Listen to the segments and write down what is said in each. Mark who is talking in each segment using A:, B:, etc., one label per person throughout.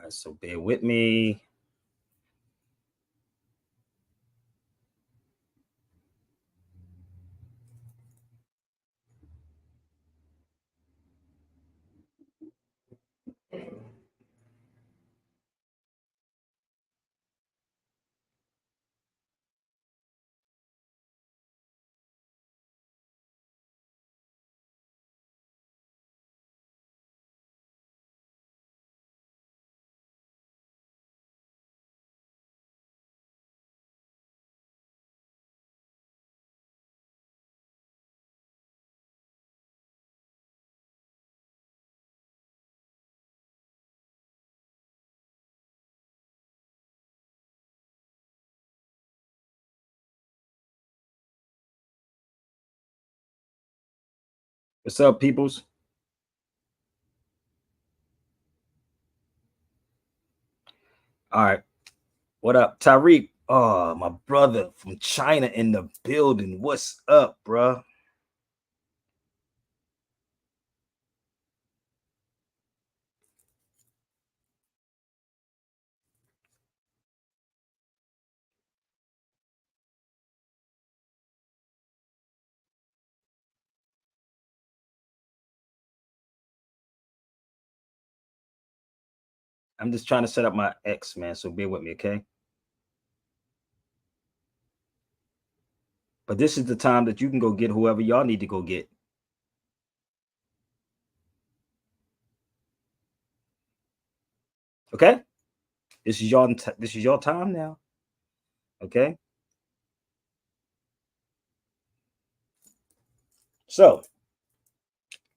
A: right, so bear with me. What's up, peoples? All right. What up, Tyreek? Oh, my brother from China in the building. What's up, bruh? I'm just trying to set up my X, man. So bear with me, okay? But this is the time that you can go get whoever y'all need to go get. Okay? This is your time now. Okay? So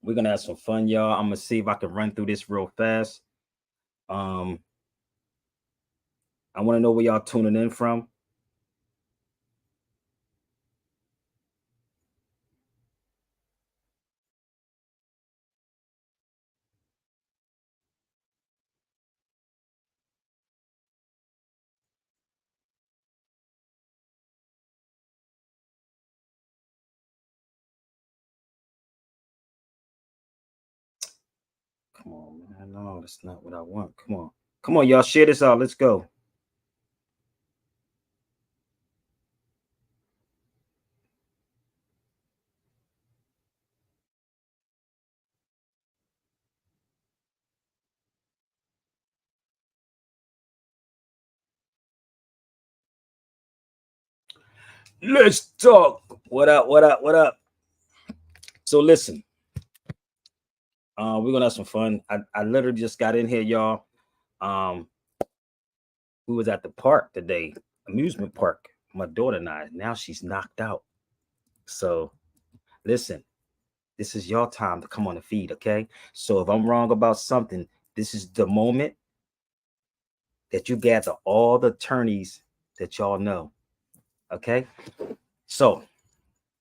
A: we're gonna have some fun, y'all. I'm gonna see if I can run through this real fast. Um, I want to know where y'all tuning in from. Come on, man. No, that's not what I want. Come on. Come on, y'all. Share this out. Let's go. Let's talk. What up? What up? What up? So listen, we're gonna have some fun. I literally just got in here, y'all. Um, we was at the park today, amusement park. My daughter and I. Now she's knocked out. So listen, this is your time to come on the feed, okay? So if I'm wrong about something, this is the moment that you gather all the attorneys that y'all know, okay? So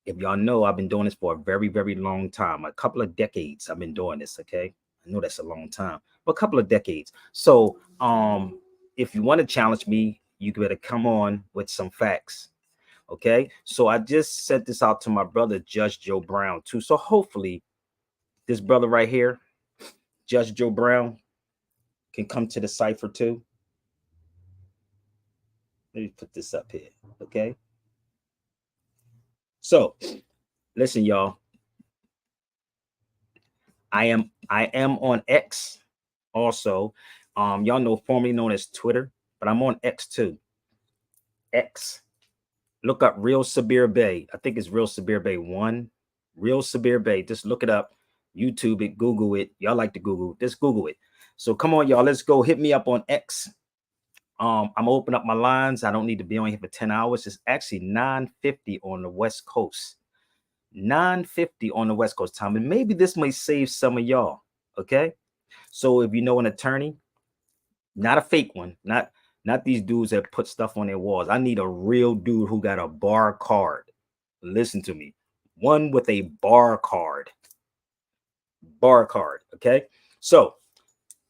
A: if y'all know, I've been doing this for a very, very long time, a couple of decades. I've been doing this. Okay, I know that's a long time, but a couple of decades. So, if you want to challenge me, you better come on with some facts. Okay, so I just sent this out to my brother, Judge Joe Brown, too. So hopefully, this brother right here, Judge Joe Brown, can come to the cipher too. Let me put this up here. Okay, so listen, y'all. I am on X also. Y'all know formerly known as Twitter, but I'm on X too. X. Look up Real Sabir Bay. I think it's Real Sabir Bay 1. Real Sabir Bay. Just look it up. YouTube it, Google it. Y'all like to Google. Just Google it. So come on, y'all. Let's go. Hit me up on X. I'm gonna open up my lines. I don't need to be on here for 10 hours. It's actually 9:50 on the West Coast. 9:50 on the West Coast time. And maybe this may save some of y'all. Okay. So if you know an attorney, not a fake one, not these dudes that put stuff on their walls. I need a real dude who got a bar card. Listen to me. One with a bar card. Bar card. Okay. So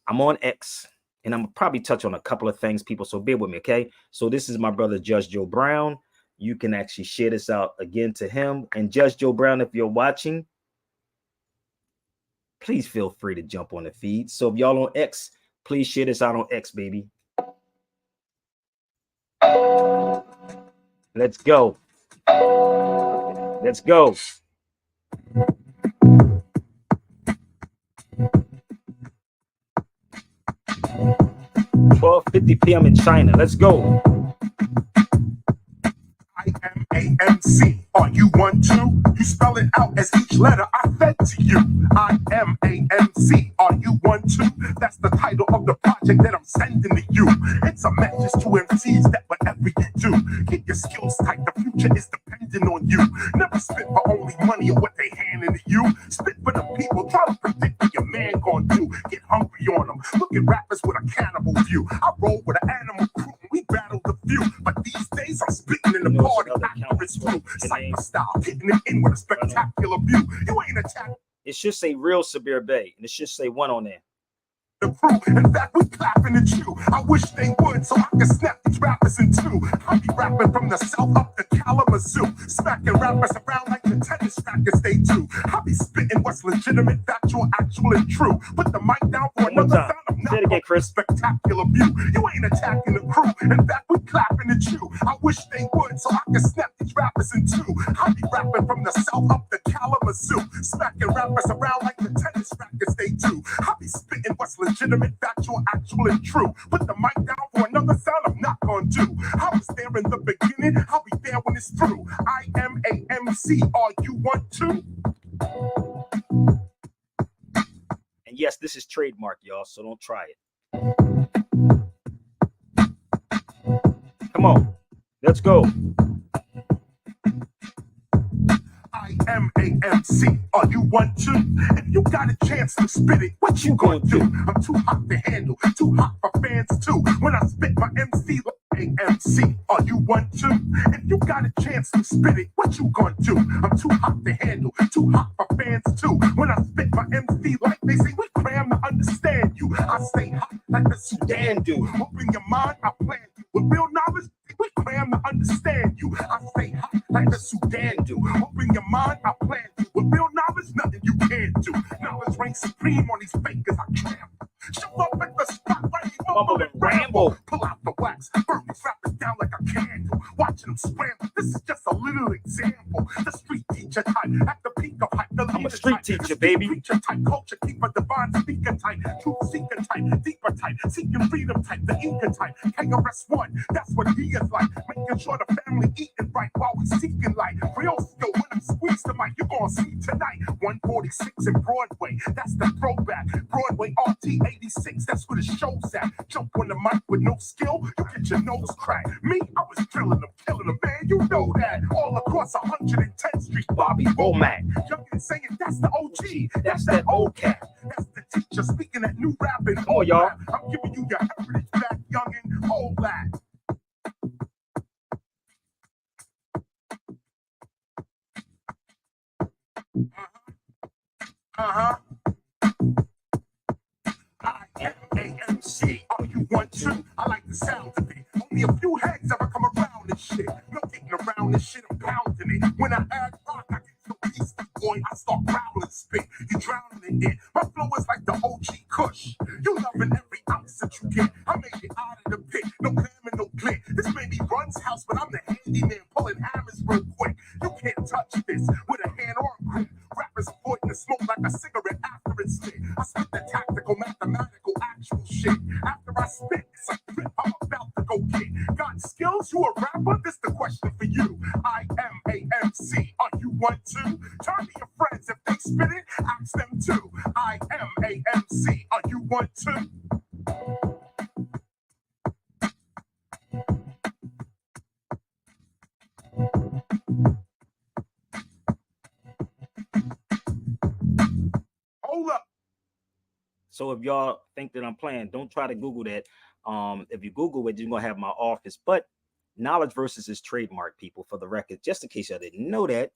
A: I'm on X and I'm probably touch on a couple of things, people. So bear with me. Okay. So this is my brother, Judge Joe Brown. You can actually share this out again to him. And Judge Joe Brown, if you're watching, please feel free to jump on the feed. So if y'all on X, Please share this out on X, baby. Let's go. Let's go. 12:50 p.m. in China. Let's go.
B: I-M-A-M-C. Are you one too? You spell it out as each letter I fed to you. I-M-A-M-C. Are you one too? That's the title of the project that I'm sending to you. It's a message to MCs that whatever you do, keep your skills tight. The future is dependent on you. Never spit for only money or what they handing to you. Spit for the people. Try to predict what your man gonna do. Get hungry on them. Look at rappers with a cannibal view. I roll with an animal crew. We battle the few. But these days I'm spitting in the party. Accurate through. Cypher style. Hitting it in with a spectacular view. You ain't attacking.
A: It should say Real Sabir Bay, and it should say one on there.
B: The crew. In fact, we clapping at you. I wish they would, so I can snap these rappers in two. I be rapping from the south up to Kalamazoo, smacking rappers around like the tennis rackets they do. I be spitting what's legitimate, factual, actual, and true. Put the mic down for another sound. I'm not
A: again, Chris.
B: Spectacular view. You ain't attacking the crew. In fact, we clapping at you. I wish they would, so I can snap these rappers in two. I be rapping from the south up to Kalamazoo, smacking rappers around like the tennis rackets they do. I be spitting what's legitimate, factual, actual, and true. Put the mic down for another sound I'm not gonna do. I was there in the beginning, I'll be there when it's through. I-M-A-M-C, are you one too?
A: And yes, this is trademark, y'all, so don't try it. Come on, let's go.
B: I-M-A-M-C, are you one too? If you got a chance to spit it, what you gonna do? I'm too hot to handle, too hot for fans too. When I spit my MC like A-M-C, are you one too? If you got a chance to spit it, what you gonna do? I'm too hot to handle, too hot for fans too. When I spit my MC like they say, we cram to understand you. I stay hot like the Sudan do. Open your mind, I plan you. With real knowledge, we cram to understand you. I stay hot like the Sudan do. Open your mind, I plan you. With real knowledge, nothing you can't do. Knowledge reigns supreme on these fakers I trample. Show up at the spot where you mumble and ramble. Pull out the wax, burn these rappers down like a candle. Watching them scramble, this is just a little example. The street teacher type, at the peak of hype.
A: I'm a street teacher, baby.
B: Preacher type, culture keeper, divine speaker type. Truth seeker type, deeper type. Seeking freedom type, the Inca type. KRS-One, that's what he is like. Making sure the family eating right while we seeking light. Real skill, when I squeeze the mic, you're gonna see tonight. 146 in Broadway, that's the throwback. Broadway RT 86, that's where the show's at. Jump on the mic with no skill, you get your nose cracked. Me, I was drilling them, killing them, man, you know that. All across 110th Street, Bobby Womack. Youngin saying that's the OG, that's that old cat. That's the teacher speaking that new rapping.
A: Oh, y'all.
B: Rap. I'm giving you your heritage back, youngin, old lad. I-M-A-M-C, are you one too? I like the sound of it. Only a few heads ever come around this shit. No getting around this shit, I'm pounding it. When I add rock, I get so peaceful, boy, I start growling spit. You drowning in it. My flow is like the OG Kush. You loving every ounce that you get. I made it out of the pit. No glamour, no glit. This baby runs house, but I'm the handyman pulling hammers real quick. You can't touch this with a hand or a grip. Rappers avoiding the smoke like a cigarette after it's lit. I spit the tactical, mathematical, actual shit. After I spit, it's a trip I'm about to go get. Got skills? You a rapper? This the question for you. I-M-A-M-C, are you one too? Turn to your friends if they spit it, ask them too. I-M-A-M-C, are you one too? Hold up.
A: So if y'all think that I'm playing, don't try to Google that. If you Google it, you're gonna have my office. But Knowledge Versus is trademark, people, for the record. Just in case y'all didn't know that,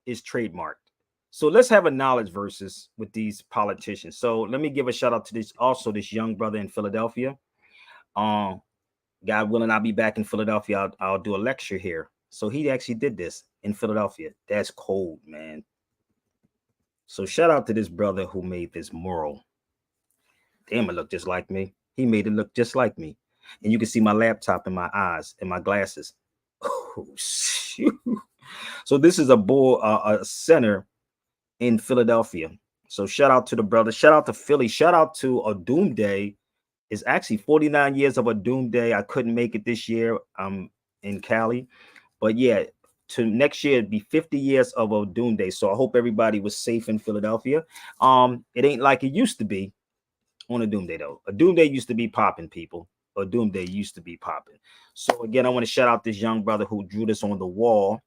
A: is trademarked. So let's have a Knowledge Versus with these politicians. So let me give a shout out to this young brother in Philadelphia. God willing, I'll be back in Philadelphia. I'll do a lecture here. So he actually did this in Philadelphia. That's cold, man. So shout out to this brother who made this mural. Damn, it looked just like me. He made it look just like me. And you can see my laptop in my eyes and my glasses. Oh, shoot. So this is a center in Philadelphia. So shout out to the brother. Shout out to Philly. Shout out to a Doomsday. It's actually 49 years of a Doomsday. I couldn't make it this year. I'm in Cali. But yeah, to next year it'd be 50 years of a Doomsday. So I hope everybody was safe in Philadelphia. It ain't like it used to be on a Doomsday though. A Doomsday used to be popping, people. A Doomsday used to be popping. So again, I want to shout out this young brother who drew this on the wall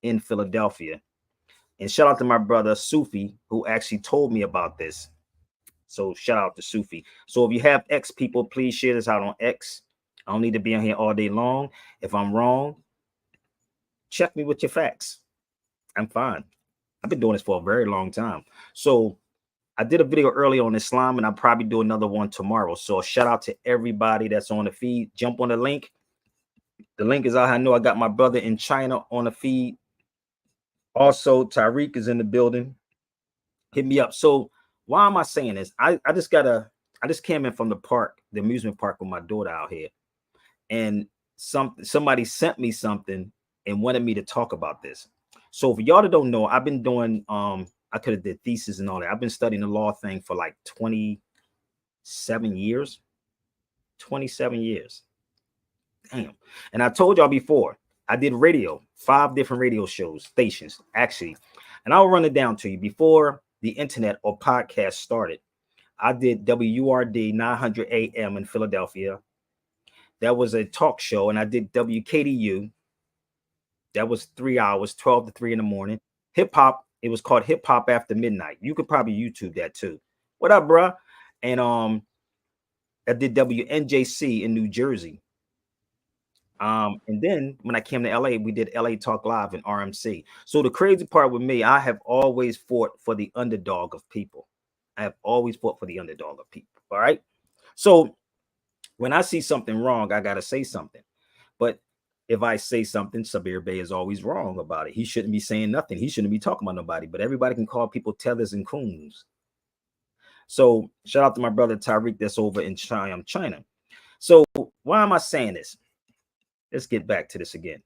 A: in Philadelphia. And shout out to my brother Sufi, who actually told me about this. So shout out to Sufi. So if you have X people, please share this out on X. I don't need to be on here all day long. If I'm wrong, check me with your facts. I'm fine. I've been doing this for a very long time. So I did a video earlier on Islam, and I'll probably do another one tomorrow. So shout out to everybody that's on the feed. Jump on the link. The link is out. I know I got my brother in China on the feed. Also, Tariq is in the building. Hit me up. So why am I saying this? I just came in from the park, the amusement park with my daughter out here. And somebody sent me something and wanted me to talk about this. So for y'all that don't know, I've been doing I could have did thesis and all that. I've been studying the law thing for like 27 years. 27 years. Damn. And I told y'all before, I did radio, 5 different radio shows, stations, actually. And I'll run it down to you. Before the internet or podcast started, I did WURD 900 AM in Philadelphia. That was a talk show. And I did WKDU. That was 3 hours, 12 to 3 in the morning. Hip hop. It was called Hip Hop After Midnight. You could probably YouTube that too. What up, bruh? And I did WNJC in New Jersey. And then when I came to LA, we did LA Talk Live in RMC. So the crazy part with me, I have always fought for the underdog of people. I have always fought for the underdog of people. All right. So when I see something wrong, I gotta say something. But if I say something, Sabir Bey is always wrong about it. He shouldn't be saying nothing. He shouldn't be talking about nobody. But everybody can call people tethers and coons. So shout out to my brother Tariq that's over in China. So why am I saying this? Let's get back to this again.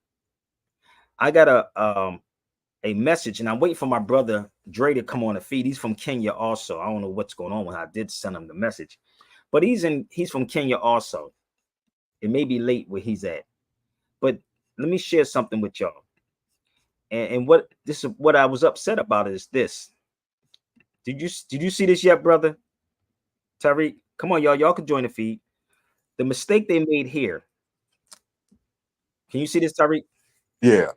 A: I got a message, and I'm waiting for my brother Dre to come on the feed. He's from Kenya also. I don't know what's going on when I did send him the message, but he's from Kenya also. It may be late where he's at, but let me share something with y'all. And what this is what I was upset about is this. Did you see this yet, brother Tariq? Come on, y'all. Y'all can join the feed. The mistake they made here. Can you see this, Tariq?
B: Yeah.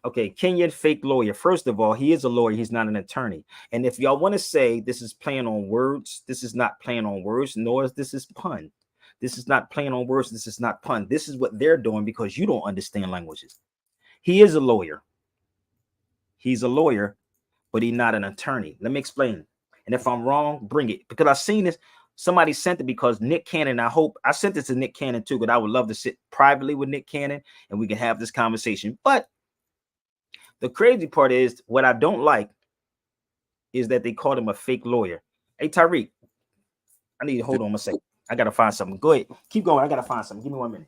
A: Okay, Kenyan fake lawyer. First of all, he is a lawyer. He's not an attorney. And if y'all want to say this is playing on words, this is not playing on words, nor is this is pun. This is not playing on words. This is not pun. This is what they're doing because you don't understand languages. He is a lawyer. He's a lawyer, but he's not an attorney. Let me explain. And if I'm wrong, bring it. Because I've seen this. Somebody sent it because Nick Cannon. I hope I sent it to Nick Cannon too, but I would love to sit privately with Nick Cannon and we can have this conversation. But the crazy part is what I don't like is that they called him a fake lawyer. Hey, Tyreek, I need to hold on a second. I got to find something. Go ahead. Keep going. I got to find something. Give me 1 minute.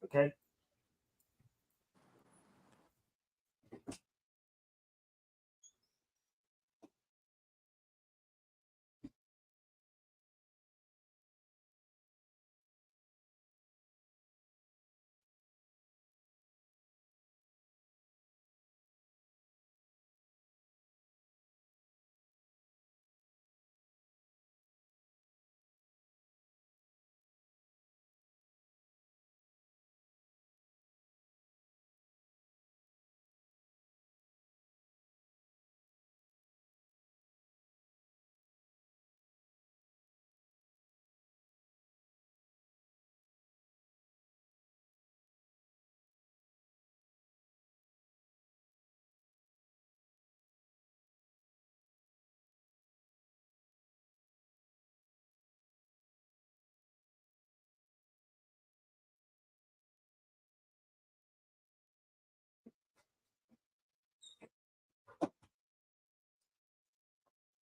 A: Okay.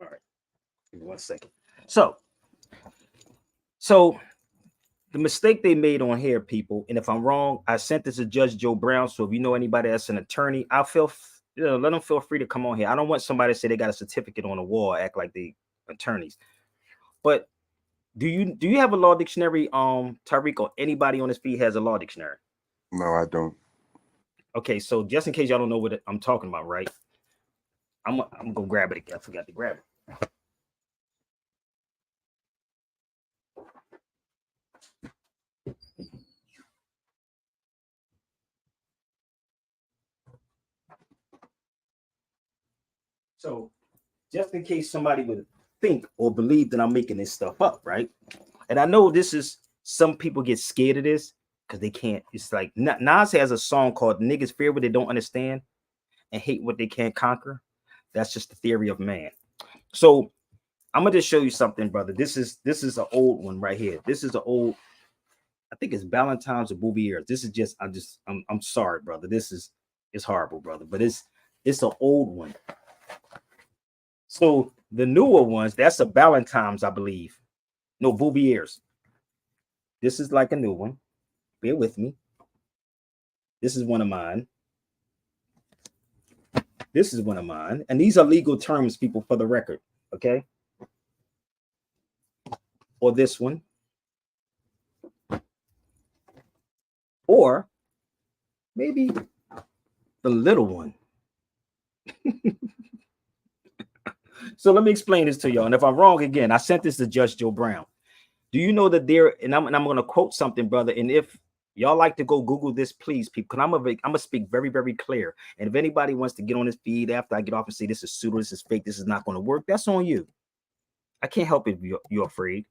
A: All right. Give me 1 second. So So the mistake they made on here, people, and if I'm wrong, I sent this to Judge Joe Brown. So if you know anybody that's an attorney, I'll let them feel free to come on here. I don't want somebody to say they got a certificate on the wall, act like they attorneys. But do you have a law dictionary, Tariq, or anybody on this feed has a law dictionary?
B: No, I don't.
A: Okay, so just in case y'all don't know what I'm talking about, right? I'm gonna grab it again. I forgot to grab it. So just in case somebody would think or believe that I'm making this stuff up, right? And I know this is some people get scared of this because they can't. It's like Nas has a song called "Niggas Fear What They Don't Understand and Hate What They Can't Conquer." That's just the theory of man. So I'm gonna just show you something, brother. This is an old one right here. This is an old. I think it's Valentine's or Bouvier's. This is just. I'm sorry, brother. It's horrible, brother. But it's an old one. So the newer ones, that's a Valentine's, I believe. No, Bouvier's. This is like a new one. Bear with me. This is one of mine. This is one of mine. And these are legal terms, people, for the record. Okay. Or this one. Or maybe the little one. So let me explain this to y'all. And if I'm wrong again, I sent this to Judge Joe Brown. Do you know that there, and I'm going to quote something, brother. And if y'all like to go Google this, please, people, because I'm gonna speak very, very clear. And if anybody wants to get on this feed after I get off and say this is pseudo, this is fake, this is not going to work, that's on you. I can't help it if you're afraid.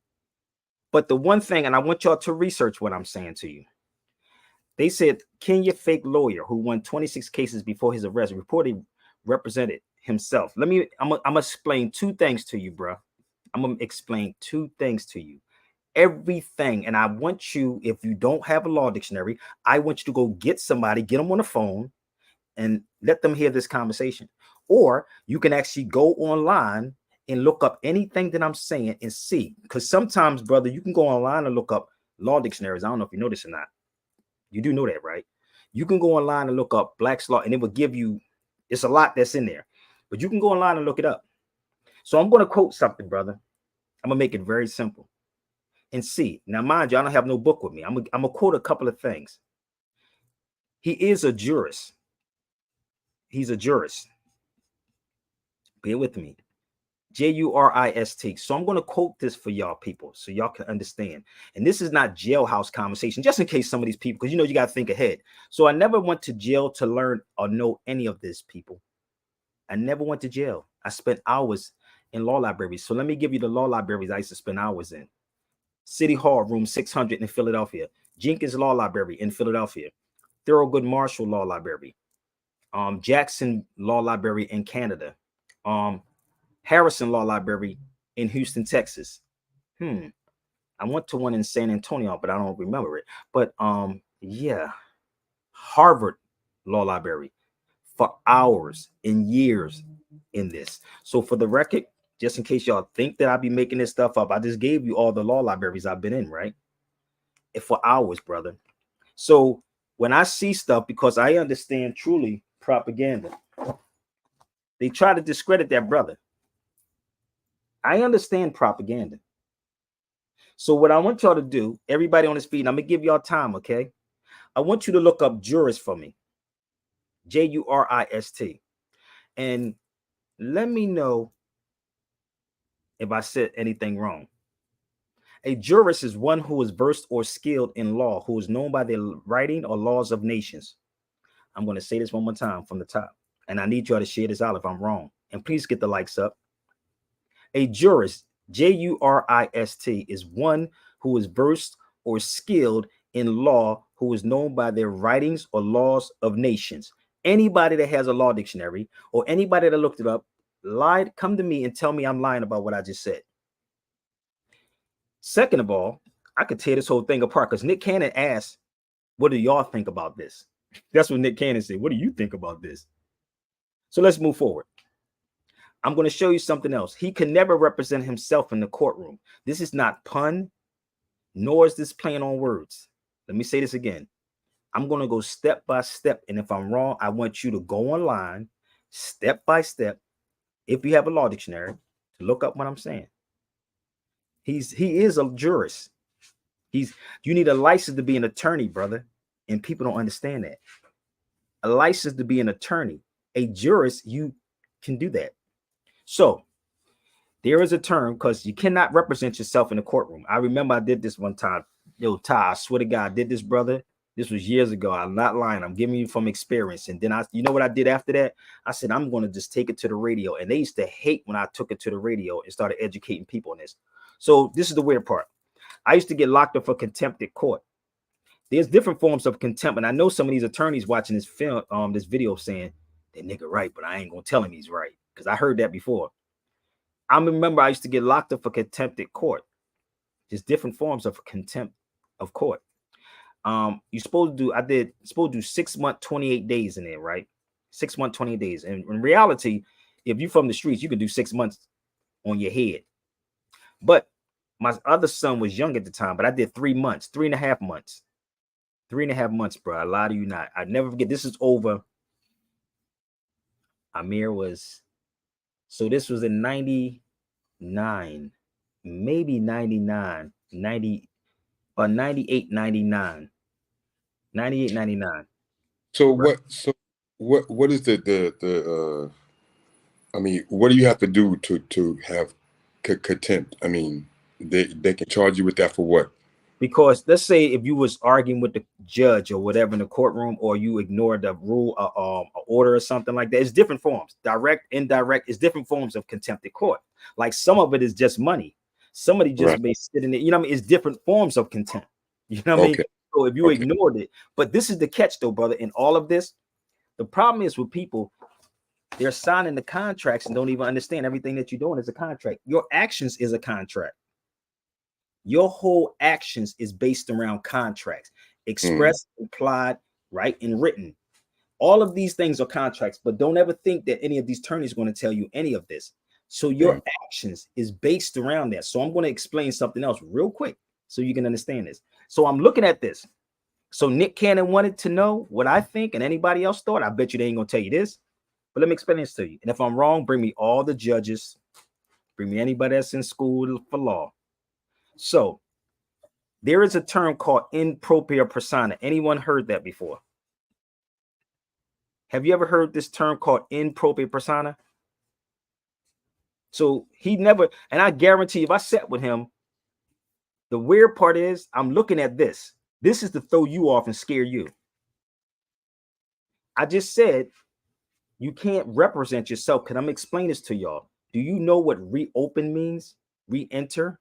A: But the one thing, and I want y'all to research what I'm saying to you. They said Kenya fake lawyer who won 26 cases before his arrest reportedly represented himself. I'm gonna explain two things to you, bro. I'm gonna explain two things to you. Everything, and I want you, if you don't have a law dictionary, I want you to go get somebody, get them on the phone, and let them hear this conversation. Or you can actually go online and look up anything that I'm saying and see. Because sometimes, brother, you can go online and look up law dictionaries. I don't know if you know this or not. You do know that, right? You can go online and look up Black's Law, and it will give you, it's a lot that's in there. But you can go online and look it up. So I'm going to quote something, brother. I'm going to make it very simple and see. Now, mind you, I don't have no book with me. I'm going to quote a couple of things. He is a jurist. He's a jurist. Bear with me. Jurist. So I'm going to quote this for y'all people so y'all can understand. And this is not jailhouse conversation, just in case some of these people, because you got to think ahead. So I never went to jail to learn or know any of this, people. I never went to jail. I spent hours in law libraries. So let me give you the law libraries I used to spend hours in. City Hall, room 600 in Philadelphia. Jenkins Law Library in Philadelphia. Thurgood Marshall Law Library. Jackson Law Library in Canada. Harrison Law Library in Houston, Texas. I went to one in San Antonio, but I don't remember it. But yeah, Harvard Law Library for hours and years in this. So for the record, just in case y'all think that I'll be making this stuff up, I just gave you all the law libraries I've been in, right? For hours, brother. So when I see stuff, because I understand truly propaganda, they try to discredit that brother. I understand propaganda. So what I want y'all to do, everybody on this feed, I'm gonna give y'all time, okay? I want you to look up jurist for me. Jurist. And let me know if I said anything wrong. A jurist is one who is versed or skilled in law, who is known by the writing or laws of nations. I'm going to say this one more time from the top, and I need y'all to share this out if I'm wrong. And please get the likes up. A jurist, Jurist, is one who is versed or skilled in law, who is known by their writings or laws of nations. Anybody that has a law dictionary or anybody that looked it up, lied, come to me and tell me I'm lying about what I just said. Second of all, I could tear this whole thing apart because Nick Cannon asked, what do y'all think about this? That's what Nick Cannon said. What do you think about this? So let's move forward. I'm going to show you something else. He can never represent himself in the courtroom. This is not pun. nor is this playing on words. Let me say this again. I'm going to go step by step. And if I'm wrong, I want you to go online step by step. If you have a law dictionary, to look up what I'm saying. He is a jurist. You need a license to be an attorney, brother. And people don't understand that. A license to be an attorney. A jurist, you can do that. So there is a term because you cannot represent yourself in the courtroom. I remember I did this one time. Yo, Ty, I swear to God, I did this, brother. This was years ago. I'm not lying. I'm giving you from experience. And then you know what I did after that? I said, I'm going to just take it to the radio. And they used to hate when I took it to the radio and started educating people on this. So this is the weird part. I used to get locked up for contempt at court. There's different forms of contempt. And I know some of these attorneys watching this film, this video saying, that nigga right, but I ain't going to tell him he's right. Because I heard that before. I remember I used to get locked up for contempt at court. There's different forms of contempt of court. You're supposed to do 6 months, 28 days in there, right? 6 months, 28 days. And in reality, if you're from the streets, you can do 6 months on your head. But my other son was young at the time, but I did 3 months, 3.5 months. 3.5 months, bro. I lie to you not. I never forget. This is over. Amir was, so this was in 99, maybe 99, 90, or 98, 99. 98, 99.
C: So what is I mean, what do you have to do to have contempt? I mean, they can charge you with that for what?
A: Because let's say if you was arguing with the judge or whatever in the courtroom, or you ignored the rule, order or something like that, it's different forms. Direct, indirect, it's different forms of contempt of court. Like some of it is just money. Somebody just may sit in it. You know what I mean? It's different forms of contempt. You know what I mean? So if you ignored it, but this is the catch though, brother. In all of this, the problem is with people, they're signing the contracts and don't even understand everything that you're doing is a contract. Your actions is a contract. Your whole actions is based around contracts, expressed, implied, right, and written. All of these things are contracts, but don't ever think that any of these attorneys are going to tell you any of this. So your actions is based around that. So I'm going to explain something else real quick so you can understand this. So I'm looking at this. So Nick Cannon wanted to know what I think and anybody else thought. I bet you they ain't going to tell you this, but let me explain this to you. And if I'm wrong, bring me all the judges, bring me anybody that's in school for law. So there is a term called in propria persona. Anyone heard that before? Have you ever heard this term called in propria persona? So he never, and I guarantee if I sat with him, the weird part is I'm looking at this. This is to throw you off and scare you. I just said you can't represent yourself. Can I explain this to y'all? Do you know what reopen means? Re-enter,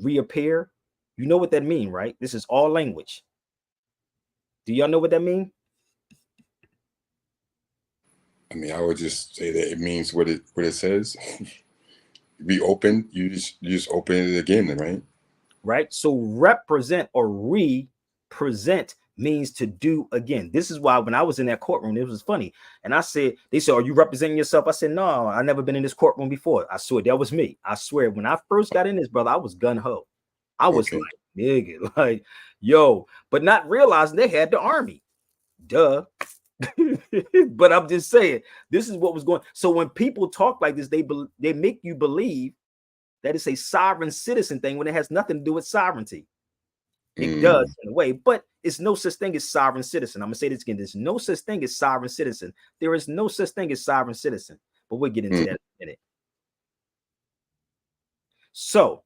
A: reappear. You know what that means, right? This is all language. Do y'all know what that means?
C: I mean, I would just say that it means what it says. Reopen, you just open it again, right?
A: Right. So represent or represent means to do again. This is why when I was in that courtroom, it was funny. And I said, they said, are you representing yourself? I said, no, I never been in this courtroom before. I swear that was me. I swear when I first got in this, brother, I was gun-ho. I was like, nigga, like, yo, but not realizing they had the army. Duh. But I'm just saying, this is what was going. So when people talk like this, they make you believe that it's a sovereign citizen thing when it has nothing to do with sovereignty. It does in a way, but it's no such thing as sovereign citizen. I'm gonna say this again. There's no such thing as sovereign citizen. There is no such thing as sovereign citizen, but we'll get into that in a minute. So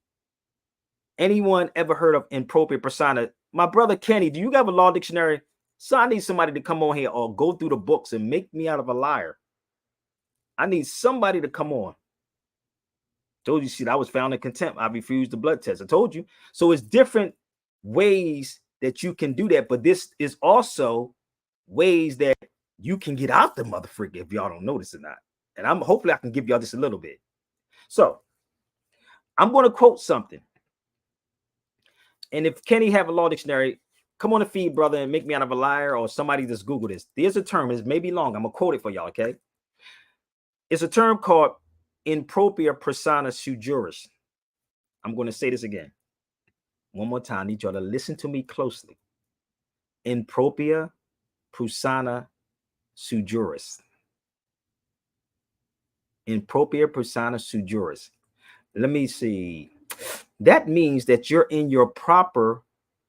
A: anyone ever heard of in propria persona? My brother Kenny, do you have a law dictionary? So I need somebody to come on here or go through the books and make me out of a liar. I need somebody to come on. Told you, see, I was found in contempt. I refused the blood test. I told you. So it's different ways that you can do that, but this is also ways that you can get out the motherfucker if y'all don't notice or not. And I'm hopefully I can give y'all this a little bit. So I'm going to quote something. And if Kenny have a law dictionary, come on the feed, brother, and make me out of a liar, or somebody just Google this. There's a term, it may be long. I'm going to quote it for y'all, okay? It's a term called in propria persona su juris. I'm going to say this again. One more time. I need y'all to listen to me closely. Impropria persona sui juris. Impropria persona sui juris. Let me see. That means that you're in your proper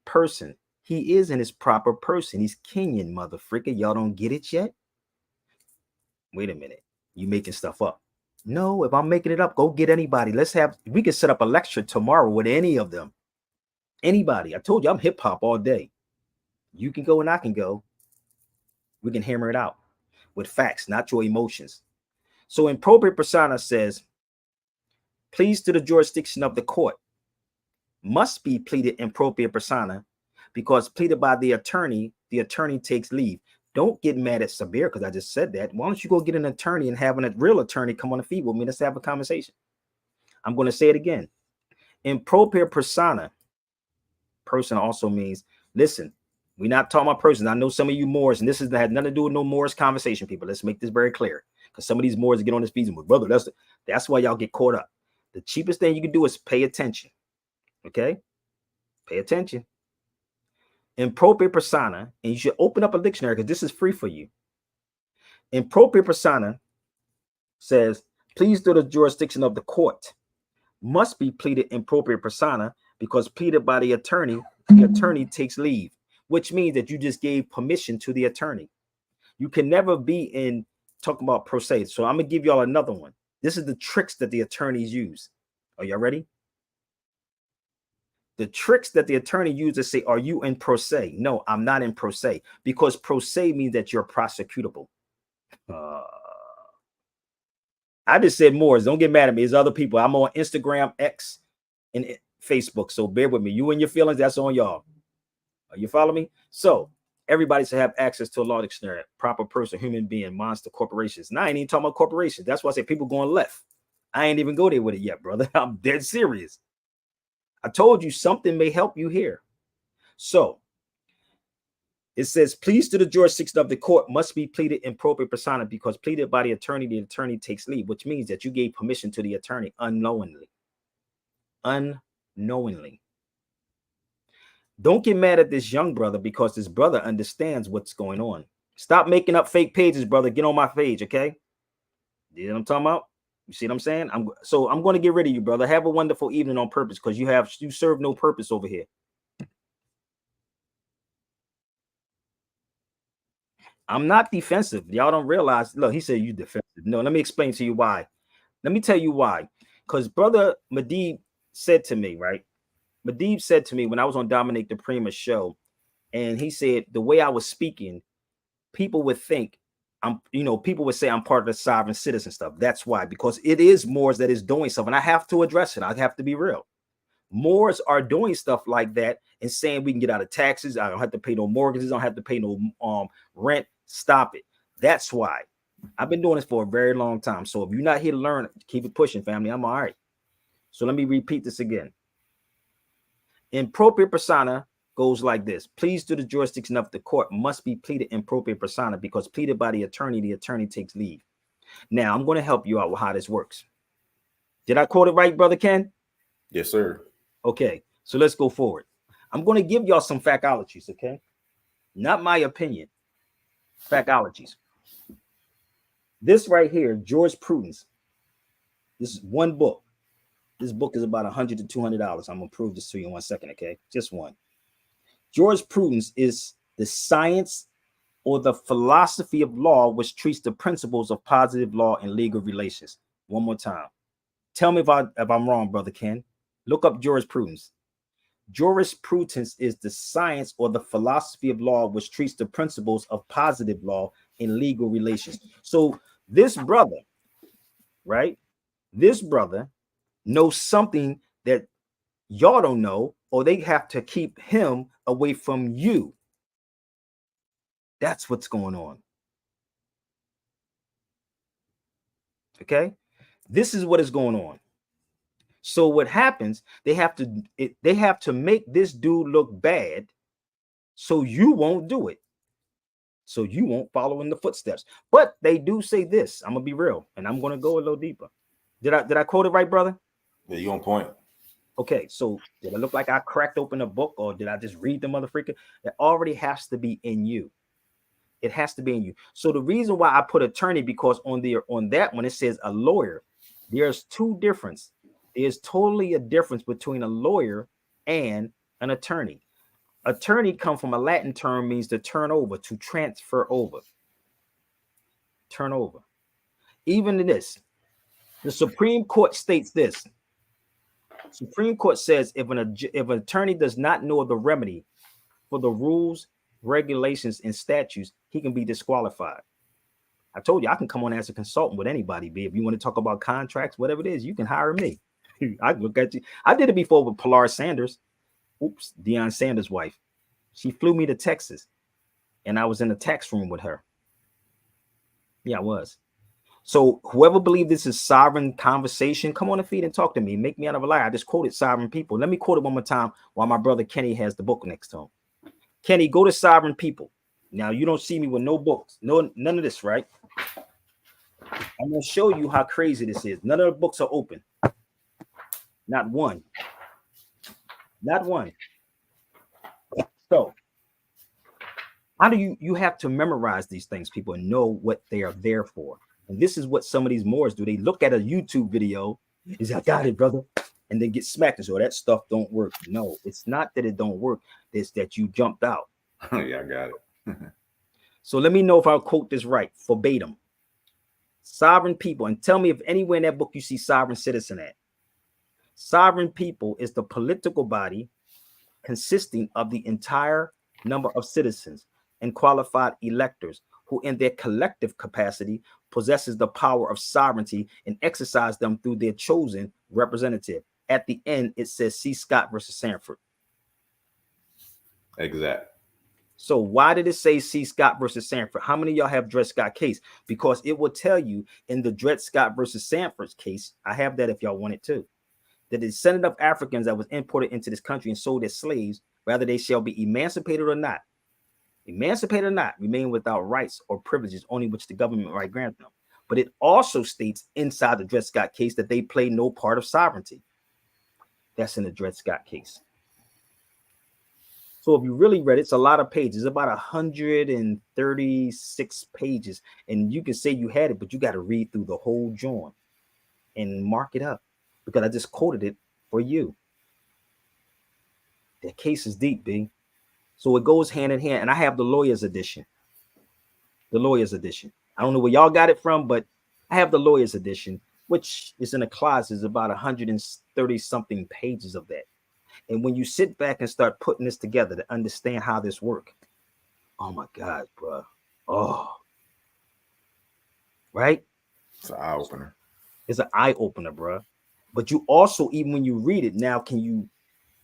A: person. He is in his proper person. He's Kenyan, motherfreaker. Y'all don't get it yet? Wait a minute. You making stuff up. No, if I'm making it up, go get anybody. We can set up a lecture tomorrow with any of them. Anybody. I told you I'm hip hop all day. You can go and I can go. We can hammer it out with facts, not your emotions. So impropria persona says, pleas to the jurisdiction of the court must be pleaded impropria persona because pleaded by the attorney takes leave. Don't get mad at Sabir because I just said that. Why don't you go get an attorney and have a real attorney come on the feed with me? Let's have a conversation. I'm going to say it again. Impropria persona, person also means, listen, we're not talking about persons. I know some of you Moors, and this had nothing to do with no Moors conversation, people. Let's make this very clear. Because some of these Moors get on this feed and brother, that's why y'all get caught up. The cheapest thing you can do is pay attention. Okay? Pay attention. Impropria persona, and you should open up a dictionary because this is free for you. Impropria persona says, pleas to the jurisdiction of the court must be pleaded impropria persona because pleaded by the attorney takes leave, which means that you just gave permission to the attorney. You can never be in talking about pro se. So I'm going to give y'all another one. This is the tricks that the attorneys use. Are y'all ready? The tricks that the attorney uses say, are you in pro se? No, I'm not in pro se because pro se means that you're prosecutable. I just said more. Don't get mad at me. There's other people. I'm on Instagram, X, and Facebook. So bear with me. You and your feelings, that's on y'all. You follow me? So everybody should have access to a law dictionary, proper person, human being, monster, corporations. Now I ain't even talking about corporations. That's why I say people going left. I ain't even go there with it yet, brother. I'm dead serious. I told you something may help you here. So it says, pleas to the jurisdiction of the court must be pleaded impropria persona because pleaded by the attorney takes leave, which means that you gave permission to the attorney unknowingly. Unknowingly. Don't get mad at this young brother because this brother understands what's going on. Stop making up fake pages, brother. Get on my page, okay? You know what I'm talking about? You see what I'm saying? I'm going to get rid of you, brother. Have a wonderful evening on purpose because you serve no purpose over here. I'm not defensive. Y'all don't realize. Look, he said you defensive. No, let me explain to you why. Let me tell you why. Because brother Madib said to me, right? Madib said to me when I was on Dominic the Prima show, and he said the way I was speaking, people would think people would say I'm part of the sovereign citizen stuff. That's why, because it is Moors that is doing stuff, and I have to address it. I have to be real. Moors are doing stuff like that and saying we can get out of taxes. I don't have to pay no mortgages. I don't have to pay no rent. Stop it. That's why. I've been doing this for a very long time. So if you're not here to learn, keep it pushing, family. I'm all right. So let me repeat this again. Impropria persona goes like this. Pleas to the jurisdiction of the court must be pleaded impropria persona because pleaded by the attorney takes leave. Now, I'm going to help you out with how this works. Did I quote it right, Brother Ken?
D: Yes, sir.
A: Okay, so let's go forward. I'm going to give y'all some factologies, okay? Not my opinion. Factologies. This right here, jurisprudence. This is one book. This book is about $100 to $200. I'm going to prove this to you in 1 second, okay? Just one. Jurisprudence is the science or the philosophy of law which treats the principles of positive law and legal relations. One more time. Tell me if I'm wrong, Brother Ken. Look up jurisprudence. Jurisprudence is the science or the philosophy of law which treats the principles of positive law in legal relations. So this brother, right? This brother knows something that y'all don't know, or they have to keep him away from you. That's what's going on. Okay? This is what is going on. So what happens, they have to make this dude look bad so you won't do it. So you won't follow in the footsteps. But they do say this. I'm gonna be real, and I'm gonna go a little deeper. Did I quote it right, brother?
D: Yeah, you on point.
A: Okay, so did it look like I cracked open a book or did I just read the motherfucker? It already has to be in you. It has to be in you. So the reason why I put attorney, because on that one it says a lawyer. There's two difference. There's totally a difference between a lawyer and an attorney. Attorney come from a Latin term, means to turn over, to transfer over, turn over. Even in this, the Supreme Court states this. Supreme Court says if an attorney does not know the remedy for the rules, regulations, and statutes, he can be disqualified. I told you I can come on as a consultant with anybody, B. If you want to talk about contracts, whatever it is, you can hire me. I look at you. I did it before with Pilar Sanders. Oops, Deion Sanders' wife. She flew me to Texas, and I was in the tax room with her. Yeah, I was. So whoever believes this is sovereign conversation, come on the feed and talk to me. Make me out of a liar. I just quoted sovereign people. Let me quote it one more time while my brother Kenny has the book next to him. Kenny, go to sovereign people. Now you don't see me with no books, none of this, right? I'm gonna show you how crazy this is. None of the books are open. Not one. Not one. So how do you have to memorize these things, people, and know what they are there for? And this is what some of these Moors do. They look at a YouTube video, is I got it, brother, and then get smacked and so that stuff don't work. No, it's not that it don't work. It's that you jumped out.
D: Yeah, I got it.
A: So let me know if I'll quote this right, verbatim. Sovereign people, and tell me if anywhere in that book you see sovereign citizen at. Sovereign people is the political body consisting of the entire number of citizens and qualified electors who in their collective capacity possesses the power of sovereignty and exercise them through their chosen representative. At the end, it says C. Scott versus Sanford.
D: Exact.
A: So why did it say C. Scott versus Sanford? How many of y'all have Dred Scott case? Because it will tell you in the Dred Scott versus Sanford's case, I have that if y'all want it too, that the descendant of Africans that was imported into this country and sold as slaves, whether they shall be emancipated or not, remain without rights or privileges, only which the government might grant them. But it also states inside the Dred Scott case that they play no part of sovereignty. That's in the Dred Scott case. So if you really read it, it's a lot of pages, about 136 pages. And you can say you had it, but you got to read through the whole joint and mark it up because I just quoted it for you. That case is deep, B. So it goes hand in hand. And I have the lawyer's edition. The lawyer's edition. I don't know where y'all got it from, but I have the lawyer's edition, which is in a closet. It's about 130 something pages of that. And when you sit back and start putting this together to understand how this works, oh my God, bro. Oh, right?
D: It's an eye opener.
A: It's an eye opener, bro. But you also, even when you read it now, can you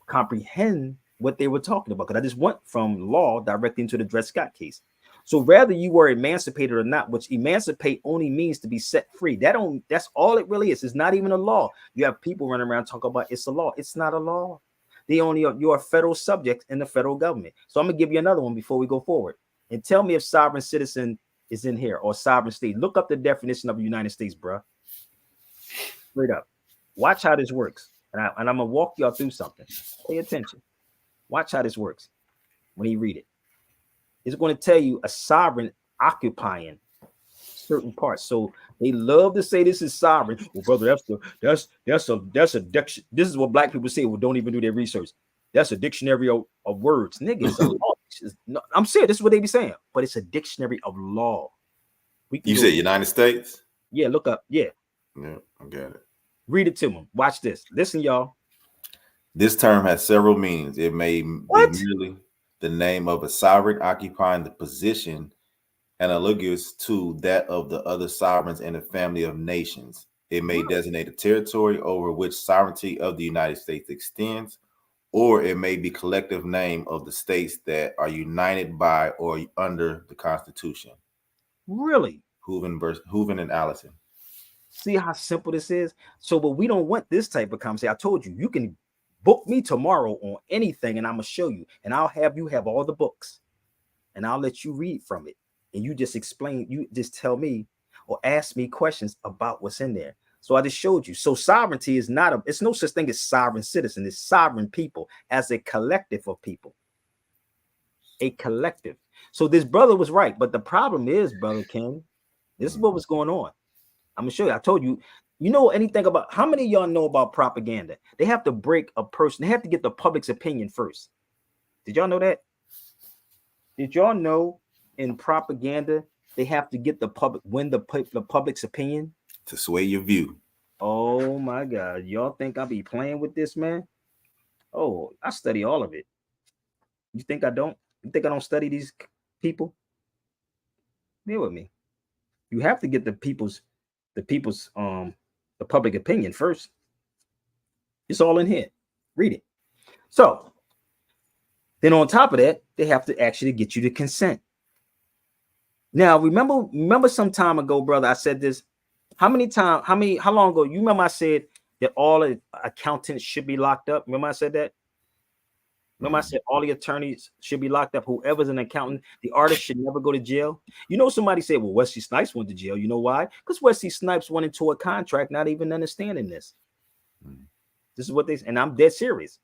A: comprehend what they were talking about? Because I just went from law directly into the Dred Scott case. So whether you were emancipated or not, which emancipate only means to be set free. That's all it really is. It's not even a law. You have people running around talking about it's a law. It's not a law. You're a federal subject in the federal government. So I'm gonna give you another one before we go forward. And tell me if sovereign citizen is in here or sovereign state. Look up the definition of the United States, bro. Straight up. Watch how this works. And I'm gonna walk y'all through something. Pay attention. Watch how this works when you read it. It's going to tell you a sovereign occupying certain parts. So they love to say this is sovereign. Well, brother, that's a dictionary. This is what black people say. Well, don't even do their research. That's a dictionary of words, niggas. I'm serious. This is what they be saying, but it's a dictionary of law.
D: You said United States?
A: Yeah, look up. Yeah,
D: I got it.
A: Read it to them. Watch this. Listen, y'all.
D: This term has several meanings. It may be merely the name of a sovereign occupying the position analogous to that of the other sovereigns in a family of nations. It may designate a territory over which sovereignty of the United States extends, or it may be collective name of the states that are united by or under the Constitution.
A: Really?
D: Hooven and Allison.
A: See how simple this is? So, but we don't want this type of conversation. I told you, you can book me tomorrow on anything and I'm going to show you. And I'll have you have all the books. And I'll let you read from it. And you just explain, you just tell me or ask me questions about what's in there. So I just showed you. So sovereignty is not it's no such thing as sovereign citizen. It's sovereign people as a collective of people. A collective. So this brother was right. But the problem is, brother Ken, this is what was going on. I'm gonna show you. I told you, you know anything about how many of y'all know about propaganda? They have to break a person, they have to get the public's opinion first. Did y'all know that? Did y'all know in propaganda they have to get the public the public's opinion
D: to sway your view?
A: Oh my God. Y'all think I be playing with this, man? Oh, I study all of it. You think I don't? You think I don't study these people? Bear with me. You have to get the people's the public opinion first. It's all in here. Read it. So then on top of that, they have to actually get you to consent. Now, remember some time ago, brother, I said this. How long ago? You remember I said that all accountants should be locked up? Remember I said that? Remember I said all the attorneys should be locked up. Whoever's an accountant, the artist should never go to jail. You know, somebody said, well, Wesley Snipes went to jail. You know why? Because Wesley Snipes went into a contract not even understanding this. This is what they, and I'm dead serious.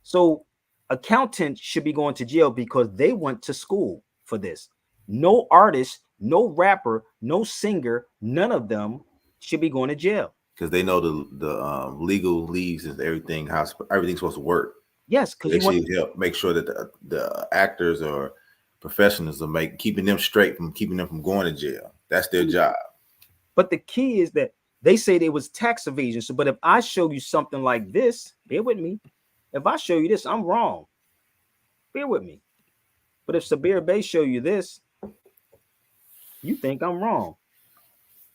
A: So accountants should be going to jail because they went to school for this. No artist, no rapper, no singer, none of them should be going to jail.
D: Because they know the legal leagues and everything, how everything's supposed to work.
A: Yes, because
D: they should help make sure that the actors or professionals are keeping them straight from keeping them from going to jail. That's their job.
A: But the key is that they say there was tax evasion. So, but if I show you something like this, bear with me. If I show you this, I'm wrong. Bear with me. But if Sabir Bey show you this, you think I'm wrong.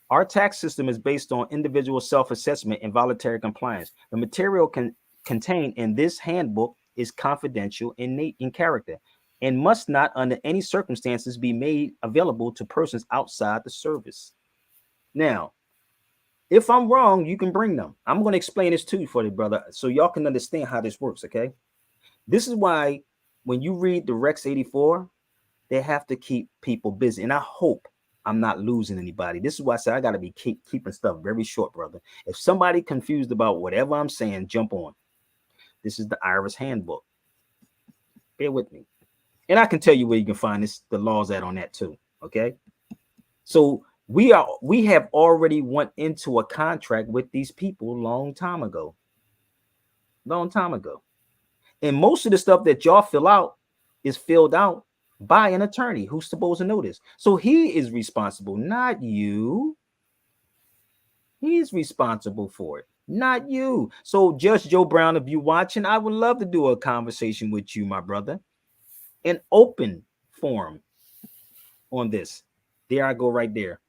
A: Our tax system is based on individual self-assessment and voluntary compliance. The material contained in this handbook is confidential in character and must not under any circumstances be made available to persons outside the service. Now, if I'm wrong, you can bring them. I'm going to explain this to you for you, brother, so y'all can understand how this works, okay? This is why when you read the Rex 84, they have to keep people busy. And I hope I'm not losing anybody. This is why I said I got to be keeping stuff very short, brother. If somebody confused about whatever I'm saying, jump on. This is the IRS handbook. Bear with me. And I can tell you where you can find the laws on that too, okay? So we have already went into a contract with these people long time ago. And most of the stuff that y'all fill out is filled out by an attorney who's supposed to know this. So he is responsible, not you. He's responsible for it, not you. So Judge Joe Brown, if you're watching, I would love to do a conversation with you, my brother. An open forum on this. There I go right there.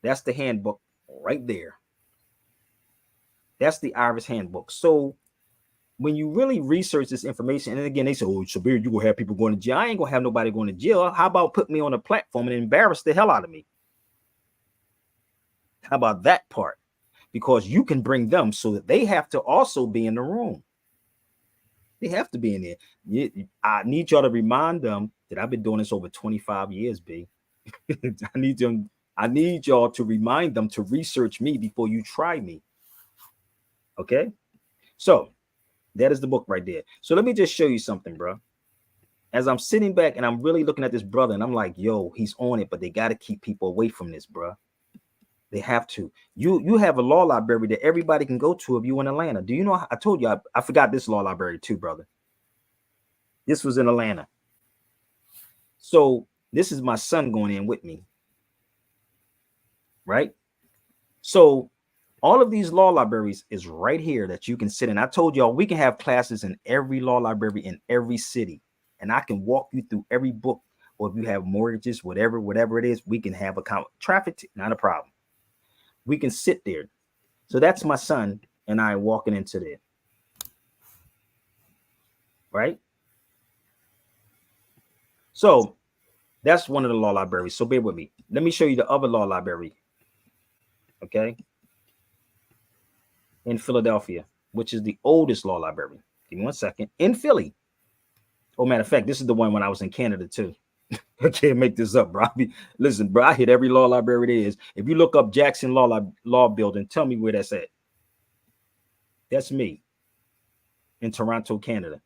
A: That's the handbook right there. That's the IRS handbook. So when you really research this information, and again, they say, oh, Sabir, you gonna have people going to jail. I ain't gonna have nobody going to jail. How about put me on a platform and embarrass the hell out of me? How about that part? Because you can bring them so that they have to also be in the room. They have to be in there. I need y'all to remind them that I've been doing this over 25 years, B. I need y'all to remind them to research me before you try me. Okay? So that is the book right there. So let me just show you something, bro. As I'm sitting back and I'm really looking at this brother and I'm like, yo, he's on it, but they got to keep people away from this, bro. They have to. You have a law library that everybody can go to if you in Atlanta. Do you know? I told you, I forgot this law library too, brother. This was in Atlanta. So this is my son going in with me. Right? So all of these law libraries is right here that you can sit in. I told y'all we can have classes in every law library in every city. And I can walk you through every book. Or if you have mortgages, whatever it is, we can have a traffic, not a problem. We can sit there. So that's my son and I walking into there. Right? So that's one of the law libraries. So bear with me. Let me show you the other law library. Okay? In Philadelphia, which is the oldest law library. Give me 1 second. In Philly. Oh, matter of fact, this is the one when I was in Canada too. I can't make this up, bro. Listen, bro, I hit every law library it is. If you look up Jackson Law Building, tell me where that's at. That's me in Toronto, Canada.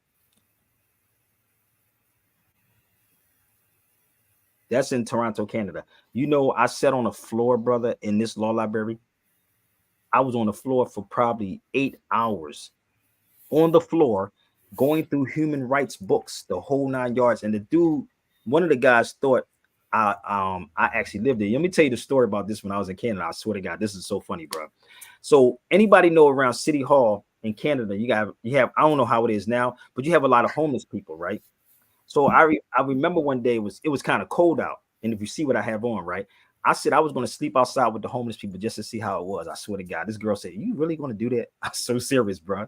A: That's in Toronto, Canada. You know, I sat on the floor, brother, in this law library. I was on the floor for probably 8 hours on the floor, going through human rights books, the whole 9 yards. And the dude, one of the guys thought I actually lived there. Let me tell you the story about this when I was in Canada. I swear to God, this is so funny, bro. So anybody know around City Hall in Canada, you have I don't know how it is now, but you have a lot of homeless people, right? So I remember one day it was kind of cold out, and if you see what I have on, right? I said I was going to sleep outside with the homeless people just to see how it was. I swear to God, this girl said, "You really going to do that?" I'm so serious, bro.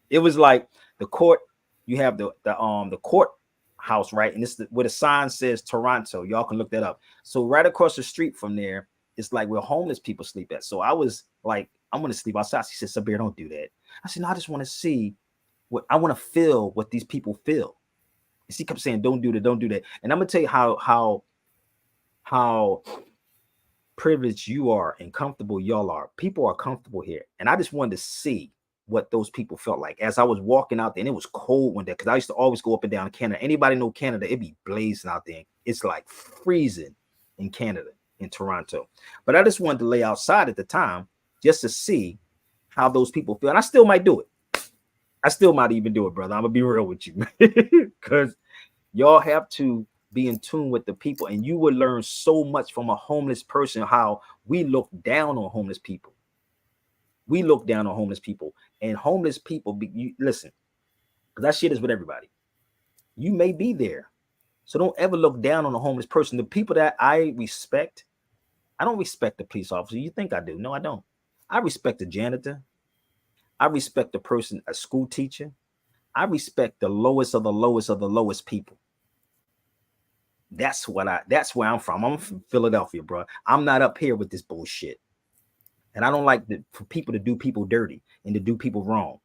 A: It was like the court. You have the court house, right? And where the sign says Toronto. Y'all can look that up. So right across the street from there, it's like where homeless people sleep at. So I was like, I'm going to sleep outside. She said, "Sabir, don't do that." I said, "No, I just want to see what I want to feel what these people feel." And she kept saying, "Don't do that, don't do that." And I'm gonna tell you how privileged you are and comfortable y'all are. People are comfortable here, and I just wanted to see what those people felt like as I was walking out there. And it was cold one day because I used to always go up and down Canada. Anybody know Canada? It'd be blazing out there. It's like freezing in Canada, in Toronto. But I just wanted to lay outside at the time just to see how those people feel. And I still might do it. I still might even do it, brother. I'm gonna be real with you, because y'all have to be in tune with the people, and you will learn so much from a homeless person. How we look down on homeless people. We look down on homeless people, and homeless people. Listen, because that shit is with everybody. You may be there, so don't ever look down on a homeless person. The people that I respect, I don't respect the police officer. You think I do? No, I don't. I respect the janitor. I respect the person, a school teacher. I respect the lowest of the lowest of the lowest people. That's where I'm from. I'm from Philadelphia, bro. I'm not up here with this bullshit. And I don't like for people to do people dirty and to do people wrong,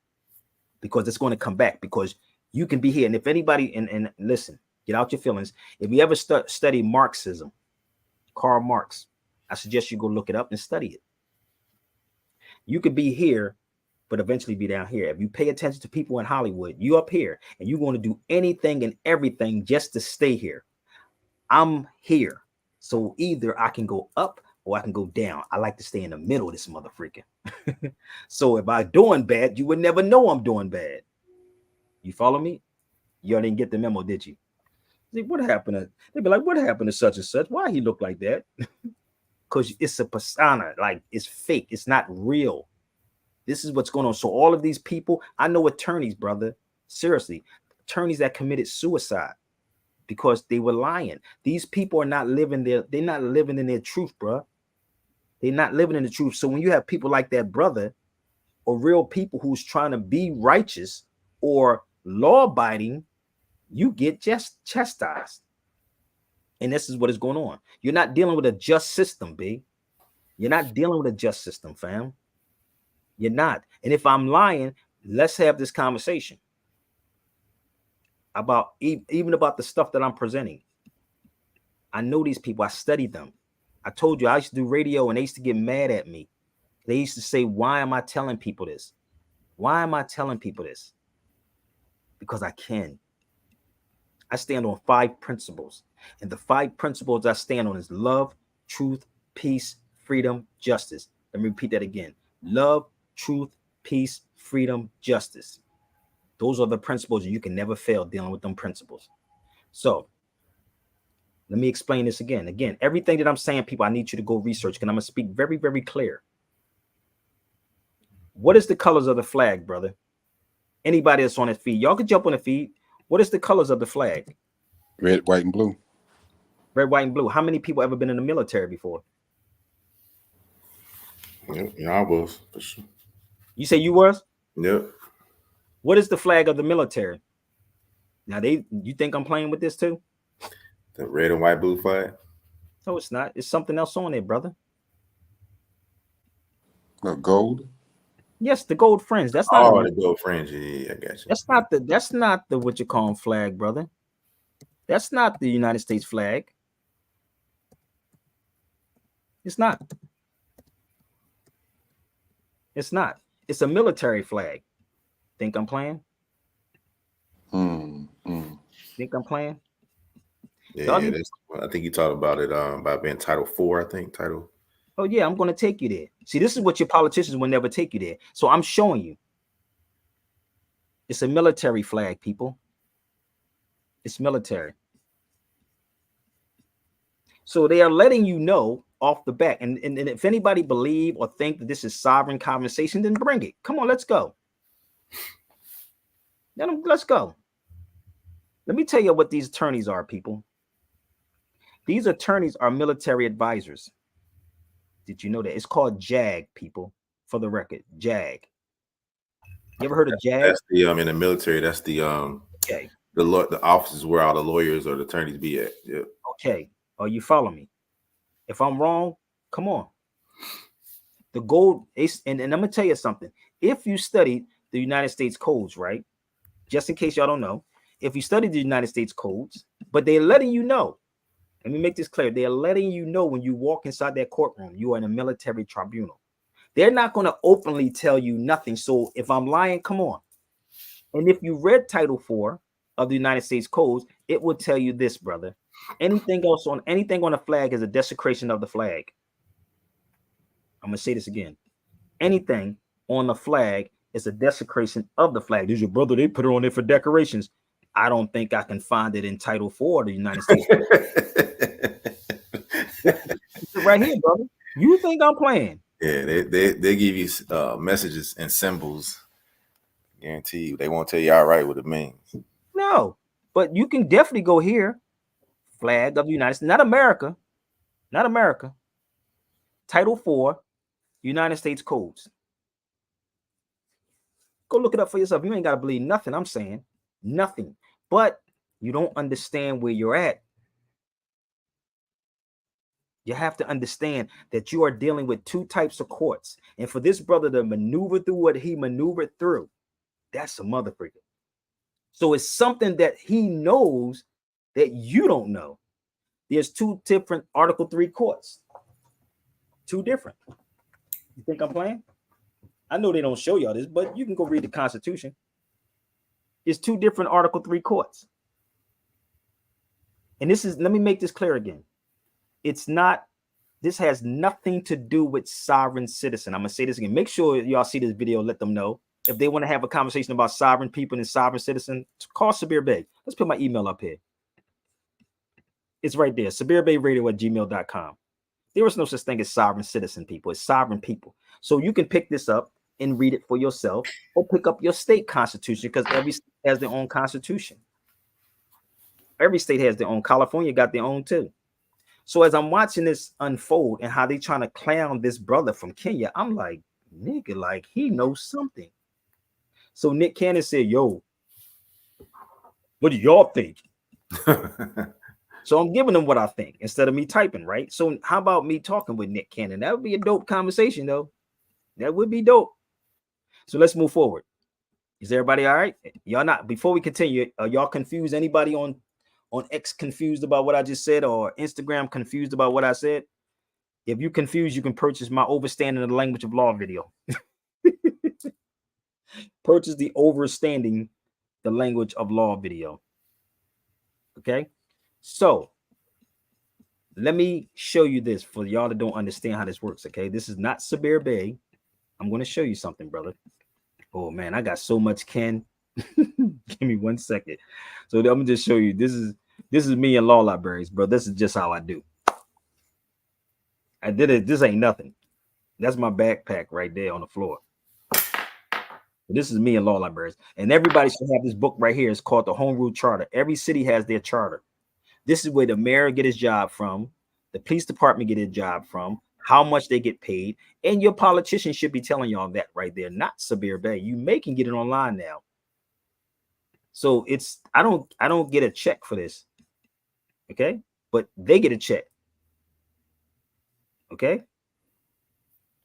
A: because it's going to come back, because you can be here. And if anybody, and listen, get out your feelings. If you ever study Marxism, Karl Marx, I suggest you go look it up and study it. You could be here, but eventually be down here. If you pay attention to people in Hollywood, you up here and you're going to do anything and everything just to stay here. I'm here. So either I can go up or I can go down. I like to stay in the middle of this motherfucker. So if I'm doing bad, you would never know I'm doing bad. You follow me? Y'all didn't get the memo, did you? See, what happened to, they'd be like, what happened to such and such? Why he look like that? Because it's a persona, like it's fake, it's not real. This is what's going on. So all of these people, I know attorneys, brother, seriously, attorneys that committed suicide because they were lying. These people are not living they're not living in their truth, bro. They're not living in the truth. So when you have people like that, brother, or real people who's trying to be righteous or law-abiding, you get just chastised. And this is what is going on. You're not dealing with a just system, B. You're not dealing with a just system, fam. You're not. And if I'm lying, let's have this conversation about even about the stuff that I'm presenting. I know these people. I studied them. I told you I used to do radio, and they used to get mad at me. They used to say, why am I telling people this? Why am I telling people this? Because I can. I stand on 5 principles. And the 5 principles I stand on is love, truth, peace, freedom, justice. Let me repeat that again. Love, truth, peace, freedom, justice. Those are the principles, and you can never fail dealing with them principles. So let me explain this again. Again, everything that I'm saying, people, I need you to go research, because I'm going to speak very, very clear. What is the colors of the flag, brother? Anybody that's on his feed, y'all can jump on the feed. What is the colors of the flag?
C: Red, white, and blue.
A: Red, white, and blue. How many people ever been in the military before?
D: Yeah, I was for sure.
A: You say you was?
D: Yep.
A: What is the flag of the military? Now you think I'm playing with this too?
D: The red and white blue flag?
A: No, it's not. It's something else on there, brother.
C: No, gold.
A: Yes, the gold fringe. That's not
D: the gold fringe. Yeah, I got you.
A: That's not the what you call flag, brother. That's not the United States flag. It's not. It's not. It's a military flag. Think I'm playing? Think I'm playing?
D: Yeah, I think you talked about it about being Title 4, I think. Title.
A: Oh, yeah, I'm going to take you there. See, this is what your politicians will never take you there. So I'm showing you. It's a military flag, people. It's military. So they are letting you know off the back. And if anybody believe or think that this is sovereign conversation, then bring it. Come on, let's go. Let's go. Let me tell you what these attorneys are, people. These attorneys are military advisors. Did you know that? It's called JAG, people, for the record. JAG. You ever heard of JAG?
D: That's the in the military, that's the
A: okay.
D: The offices where all the lawyers or the attorneys be at. Yeah.
A: Okay. Oh, you follow me? If I'm wrong, come on. The gold is, and I'm gonna tell you something. If you studied the United States codes, right? Just in case y'all don't know, if you study the United States codes, but they're letting you know. Let me make this clear. They're letting you know when you walk inside that courtroom, you are in a military tribunal. They're not going to openly tell you nothing. So if I'm lying, come on. And if you read Title 4 of the United States codes, it will tell you this, brother. Anything on a flag is a desecration of the flag. I'm going to say this again. Anything on the flag is a desecration of the flag. There's your brother. They put it on there for decorations. I don't think I can find it in Title 4 of the United States. Right here, brother. You think I'm playing?
D: Yeah, they give you messages and symbols. Guarantee you, they won't tell you outright what it means.
A: No, but you can definitely go here. Flag of the United States, not America, not America. Title 4, United States codes. Go look it up for yourself. You ain't got to believe nothing I'm saying. Nothing. But you don't understand where you're at. You have to understand that you are dealing with two types of courts. And for this brother to maneuver through what he maneuvered through, that's a motherfucker. So it's something that he knows that you don't know. There's two different Article 3 courts. Two different. You think I'm playing? I know they don't show y'all this, but you can go read the Constitution. It's two different Article 3 courts. And this is, let me make this clear again. It's not, this has nothing to do with sovereign citizen. I'm going to say this again. Make sure y'all see this video. Let them know. If they want to have a conversation about sovereign people and sovereign citizen, call Sabir Bey. Let's put my email up here. It's right there. SabirBeyRadio@gmail.com. There is no such thing as sovereign citizen people. It's sovereign people. So you can pick this up and read it for yourself, or pick up your state constitution, because every state has their own constitution. Every state has their own. California got their own too. So as I'm watching this unfold and how they trying to clown this brother from Kenya, I'm like, nigga, like he knows something. So Nick Cannon said, yo, what do y'all think? So I'm giving them what I think instead of me typing, right? So how about me talking with Nick Cannon? That would be a dope conversation, though. That would be dope. So let's move forward. Is everybody all right? Y'all not, before we continue, are y'all confused? Anybody on X confused about what I just said, or Instagram confused about what I said? If you're confused, you can purchase my Overstanding the Language of Law video. Purchase the Overstanding the Language of Law video. Okay? So let me show you this for y'all that don't understand how this works. Okay, this is not Sabir Bey. I'm going to show you something, brother. Oh man, I got so much Ken. Give me 1 second. So I'm gonna just show you. This is me in law libraries, bro. This is just how I do. I did it. This ain't nothing. That's my backpack right there on the floor. This is me in law libraries, and everybody should have this book right here. It's called the Home Rule Charter. Every city has their charter. This is where the mayor get his job from, the police department get his job from, how much they get paid, and your politician should be telling y'all that right there, not Sabir Bey. You can get it online now. So it's I don't get a check for this, okay? But they get a check, okay?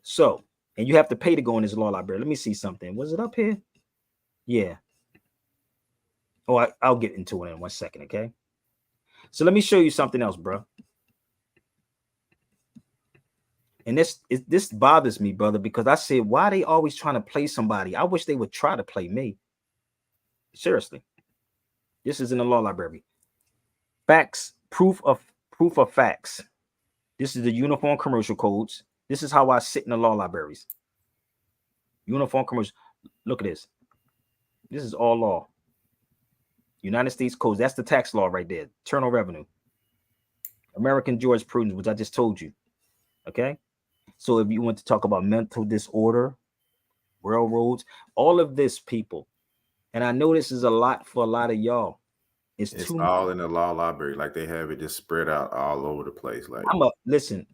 A: So, and you have to pay to go in this law library. Let me see something. Was it up here? Yeah. Oh, I'll get into it in 1 second, okay? So let me show you something else, bro. And this bothers me, brother, because I said, why are they always trying to play somebody? I wish they would try to play me. Seriously, this is in the law library. Facts, proof of facts. This is the uniform commercial codes. This is how I sit in the law libraries. Uniform commercial. Look at this. This is all law. United States codes. That's the tax law right there. Internal revenue. American jurisprudence, which I just told you. Okay. So if you want to talk about mental disorder, railroads, all of this, people, and I know this is a lot for a lot of y'all. It's
D: It's
A: too much.
D: all in the law library. Like they have it just spread out all over the place. Like
A: Listen.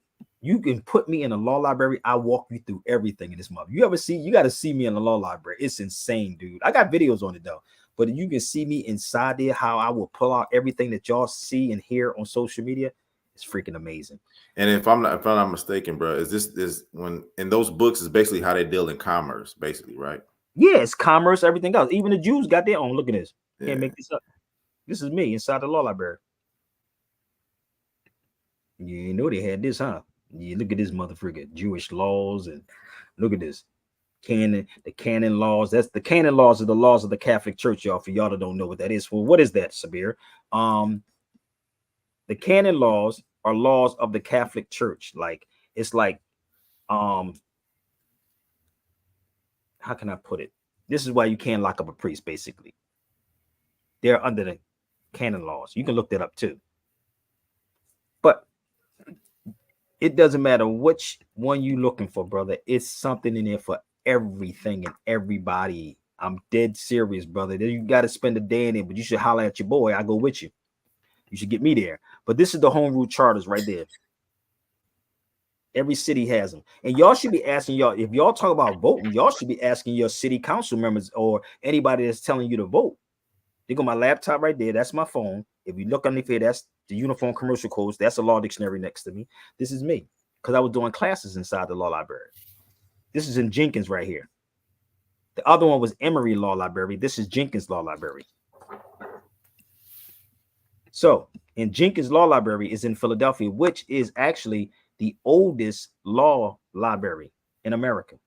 A: You can put me in a law library. I walk you through everything in this month. You got to see me in the law library. It's insane, dude. I got videos on it though, but you can see me inside there. How I will pull out everything that y'all see and hear on social media. It's freaking amazing.
D: And if I'm not mistaken, bro, is when in those books is basically how they deal in commerce, basically, right?
A: Yeah, it's commerce, everything else. Even the Jews got their own. Look at this. Can't
D: Yeah.
A: make this up. This is me inside the law library. You know they had this, huh? You look at this motherfucker, Jewish laws, and look at this. The canon laws. That's the canon laws are the laws of the Catholic Church, y'all. For y'all that don't know what that is. Well, what is that, Sabir? The canon laws are laws of the Catholic Church. Like it's like, how can I put it? This is why you can't lock up a priest. Basically, they're under the canon laws. You can look that up too. But it doesn't matter which one you looking for, brother. It's something in there for everything and everybody. I'm dead serious, brother. You got to spend a day in it, but you should holler at your boy. I go with you. You should get me there. But this is the home rule charters right there. Every city has them. And y'all should be asking y'all, if y'all talk about voting, y'all should be asking your city council members or anybody that's telling you to vote. They got my laptop right there. That's my phone. If you look underneath here, that's the uniform commercial codes. That's a law dictionary next to me. This is me because I was doing classes inside the law library. This is in Jenkins right here. The other one was Emory Law Library. This is Jenkins Law Library. So in Jenkins Law Library is in Philadelphia, which is actually the oldest law library in America.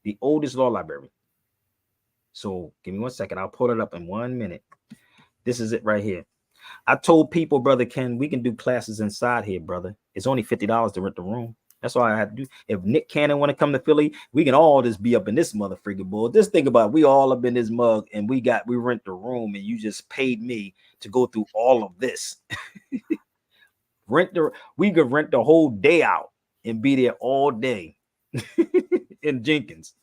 A: The oldest law library. So give me 1 second. I'll pull it up in 1 minute. This is it right here. I told people, brother Ken, we can do classes inside here, brother. It's only $50 to rent the room. That's all I have to do. If Nick Cannon want to come to Philly, we can all just be up in this motherfucker bull. Just think about it. We all up in this mug and we rent the room and you just paid me to go through all of this. We could rent the whole day out and be there all day in Jenkins.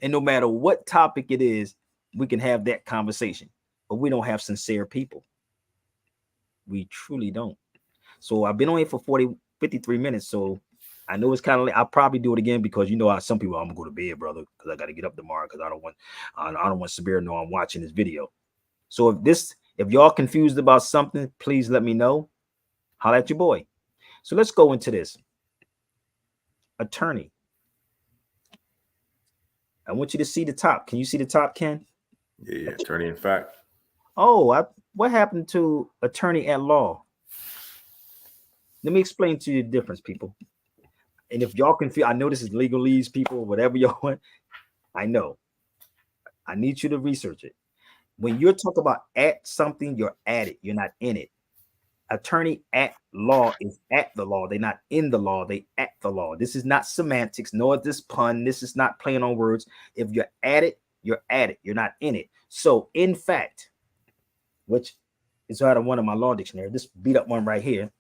A: And no matter what topic it is, we can have that conversation. But we don't have sincere people. We truly don't. So I've been on here for 53 minutes. So I know it's kind of late. I'll probably do it again because you know how some people I'm gonna go to bed, brother, because I got to get up tomorrow because I don't want Sabir to know I'm watching this video. So if y'all confused about something, please let me know. Holla at your boy. So let's go into this. Attorney. I want you to see the top. Can you see the top, Ken?
D: Yeah, attorney in fact.
A: Oh, what happened to attorney at law? Let me explain to you the difference, people. And if y'all confused, I know this is legalese, people, whatever y'all want. I know. I need you to research it. When you're talking about at something, you're at it. You're not in it. Attorney at law is at the law. They're not in the law. They at the law. This is not semantics, nor this pun. This is not playing on words. If you're at it, you're at it. You're not in it. So, in fact, which is out of one of my law dictionary, this beat up one right here.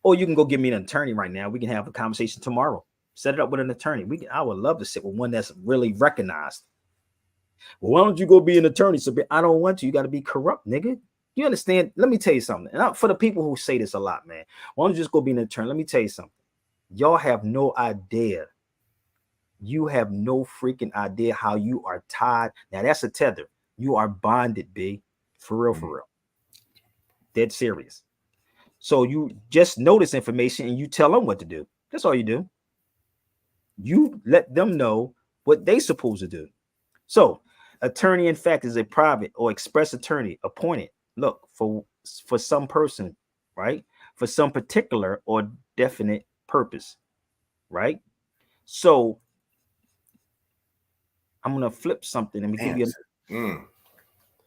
A: Or you can go give me an attorney right now. We can have a conversation tomorrow. Set it up with an attorney. I would love to sit with one that's really recognized. Well, why don't you go be an attorney? So I don't want to. You got to be corrupt, nigga. You understand? Let me tell you something. And for the people who say this a lot, man, why don't you just go be an attorney? Let me tell you something. Y'all have no idea. You have no freaking idea how you are tied. Now, that's a tether. You are bonded, B. For real, for real. Dead serious. So you just know this information and you tell them what to do. That's all you do. You let them know what they supposed to do. So attorney, in fact, is a private or express attorney appointed. Look, for some person, right? For some particular or definite purpose, right? So I'm going to flip something. Let me give you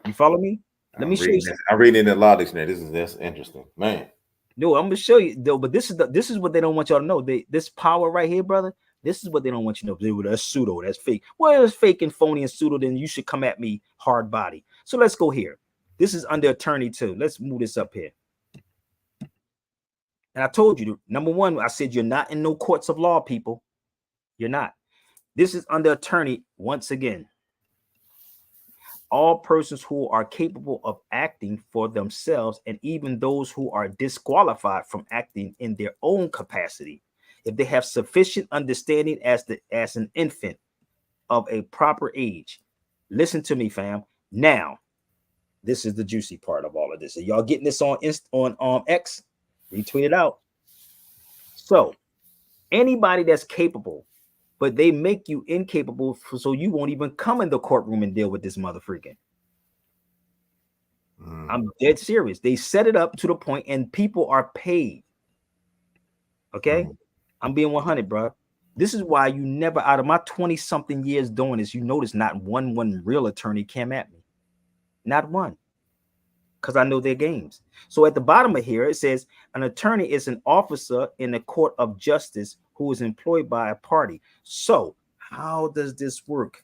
A: You follow me? Let me show you something.
D: I'm reading in the law dictionary. That's interesting, man.
A: No, I'm gonna show you though. But this is what they don't want y'all to know. This power right here, brother. This is what they don't want you to know. That's pseudo. That's fake. Well, it's fake and phony and pseudo. Then you should come at me hard body. So let's go here. This is under attorney too. Let's move this up here. And I told you, number one, I said you're not in no courts of law, people. You're not. This is under attorney once again. All persons who are capable of acting for themselves, and even those who are disqualified from acting in their own capacity, if they have sufficient understanding as an infant of a proper age. Listen to me, fam. Now, this is the juicy part of all of this. Are y'all getting this on X? Retweet it out. So, anybody that's capable, but they make you incapable, so you won't even come in the courtroom and deal with this motherfucking. I'm dead serious. They set it up to the point, and people are paid. Okay, I'm being 100, bro. This is why you never, out of my 20-something years doing this, you notice not one real attorney came at me, not one, because I know their games. So at the bottom of here it says an attorney is an officer in a court of justice who is employed by a party. So how does this work?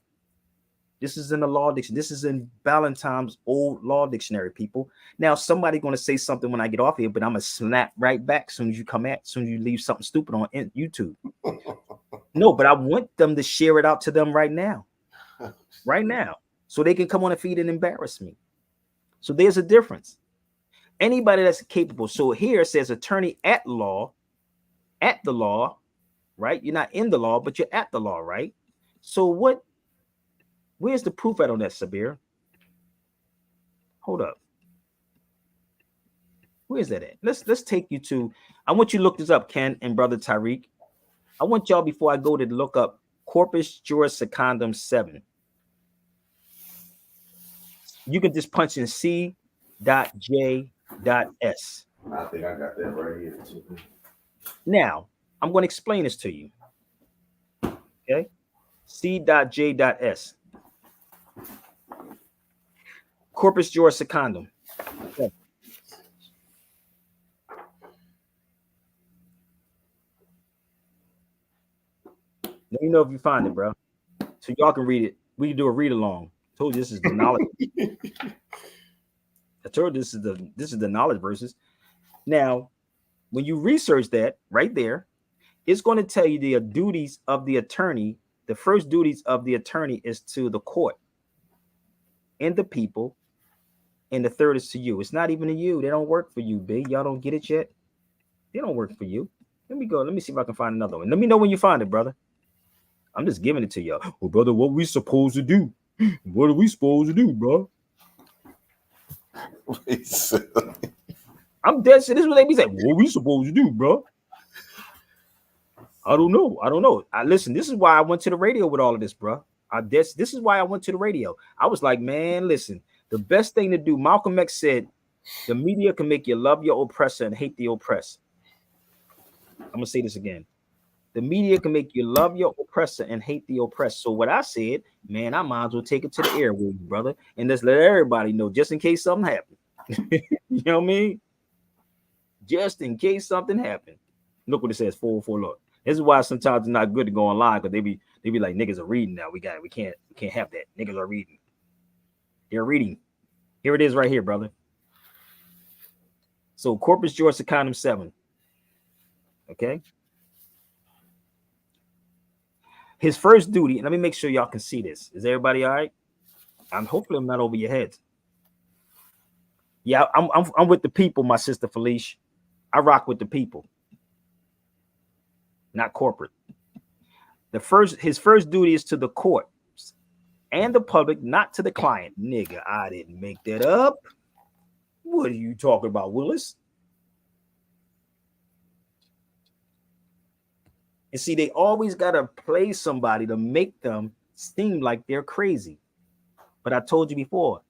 A: This is in the law dictionary. This is in Ballantyne's old law dictionary, people. Now somebody's going to say something when I get off here, but I'm going to snap right back as soon as you come at, as soon as you leave something stupid on YouTube. No, but I want them to share it out to them right now, so they can come on a feed and embarrass me. So there's a difference. Anybody that's capable. So here it says attorney at the law, right? You're not in the law, but you're at the law, right? So where's the proof at on that, Sabir? Hold up. Where's that at? Let's take you to, I want you to look this up, Ken and brother Tariq. I want y'all, before I go, to look up Corpus Juris Secundum 7. You can just punch in C.J.S.
D: I think I got that right here too.
A: Now, I'm going to explain this to you. Okay? C.J.S. Corpus Juris Secundum. Okay. Let me know if you find it, bro. So y'all can read it. We can do a read along. I told you this is the knowledge. I told you this is the knowledge verses. Now, when you research that right there, it's going to tell you the duties of the attorney. The first duties of the attorney is to the court and the people, and the third is to you. It's not even to you. They don't work for you, B. Y'all don't get it yet? They don't work for you. Let me go. Let me see if I can find another one. Let me know when you find it, brother. I'm just giving it to y'all. Well, brother, what we supposed to do? What are we supposed to do, bro? I'm dead serious. This is what they be saying. What we supposed to do, bro? I don't know. Listen, this is why I went to the radio with all of this, bro. This is why I went to the radio. I was like, man, listen, the best thing to do, Malcolm X said, the media can make you love your oppressor and hate the oppressed. I'm going to say this again. The media can make you love your oppressor and hate the oppressed. So what I said, man, I might as well take it to the airwaves, brother, and just let everybody know, just in case something happened. You know what I mean? Just in case something happened. Look what it says, 404 Lord. This is why sometimes it's not good to go online, because they be like, niggas are reading now. We can't have that. Niggas are reading. They're reading. Here it is right here, brother. So Corpus Juris Secundum 7. Okay. His first duty, and let me make sure y'all can see this. Is everybody all right? Hopefully I'm not over your heads. Yeah, I'm with the people, my sister Felicia. I rock with the people, not corporate. His first duty is to the court and the public, not to the client. Nigga, I didn't make that up. What are you talking about, Willis? And see, they always got to play somebody to make them seem like they're crazy. But I told you before,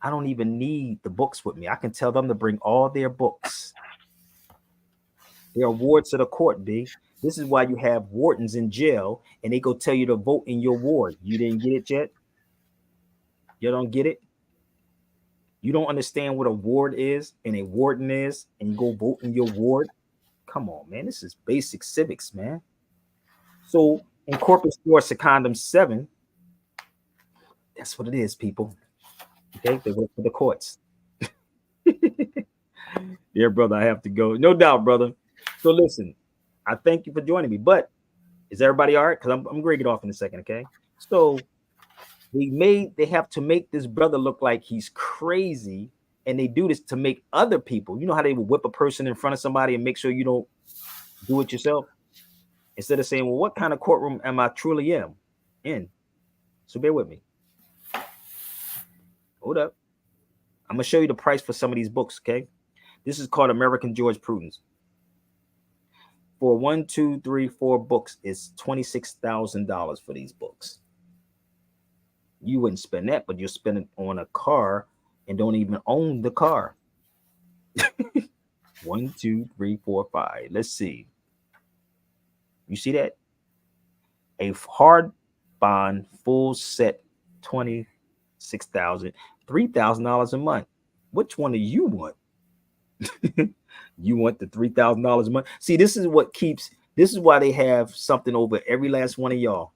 A: I don't even need the books with me. I can tell them to bring all their books. They're wards to the court, B. This is why you have wardens in jail, and they go tell you to vote in your ward. You didn't get it yet? You don't get it? You don't understand what a ward is and a warden is, and you go vote in your ward. Come on, man. This is basic civics, man. So in Corpus Juris Secundum 7, that's what it is, people. Okay, they work for the courts. Yeah, brother, I have to go. No doubt, brother. So listen, I thank you for joining me. But is everybody all right? Because I'm going to get off in a second, okay? So they have to make this brother look like he's crazy, and they do this to make other people. You know how they will whip a person in front of somebody and make sure you don't do it yourself? Instead of saying, well, what kind of courtroom am I truly in? So bear with me. Hold up. I'm going to show you the price for some of these books, okay? This is called American Jurisprudence. For 1, 2, 3, 4 books, it's $26,000 for these books. You wouldn't spend that, but you're spending on a car and don't even own the car. 1, 2, 3, 4, 5. Let's see. You see that? A hard bond full set, $26,000, $3,000 a month. Which one do you want? You want the $3,000 a month? See, this is why they have something over every last one of y'all,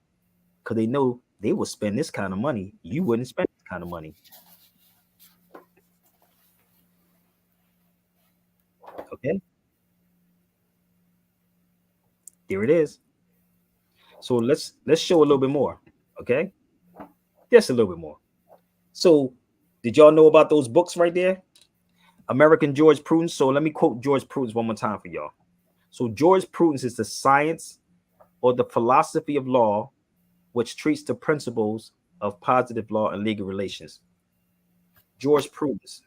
A: because they know they will spend this kind of money. You wouldn't spend this kind of money. Okay. There it is. So let's show a little bit more. Okay. Just a little bit more. So did y'all know about those books right there? American Jurisprudence. So let me quote Jurisprudence one more time for y'all. So Jurisprudence is the science or the philosophy of law which treats the principles of positive law and legal relations. Jurisprudence.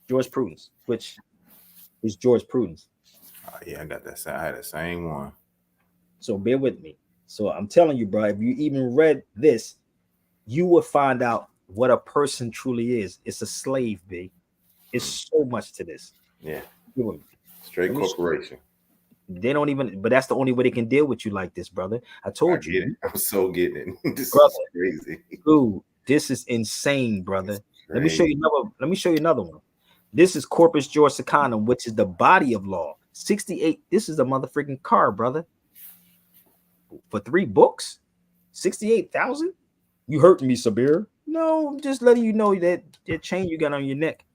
A: Jurisprudence, which is jurisprudence.
D: Oh, yeah, I got that. I had the same one.
A: So bear with me. So I'm telling you, bro, if you even read this, you will find out what a person truly is. It's a slave, B. It's so much to this.
D: Yeah. Straight corporation.
A: They don't even, but that's the only way they can deal with you like this, brother. I told you.
D: Get it. I'm so getting it. This
A: brother,
D: is crazy.
A: Dude, this is insane, brother. Let me show you another one. This is Corpus Juris Secundum, which is the body of law. 68. This is a motherfucking car, brother. For 3 books, 68,000. You hurting me, Sabir? No, I'm just letting you know that chain you got on your neck.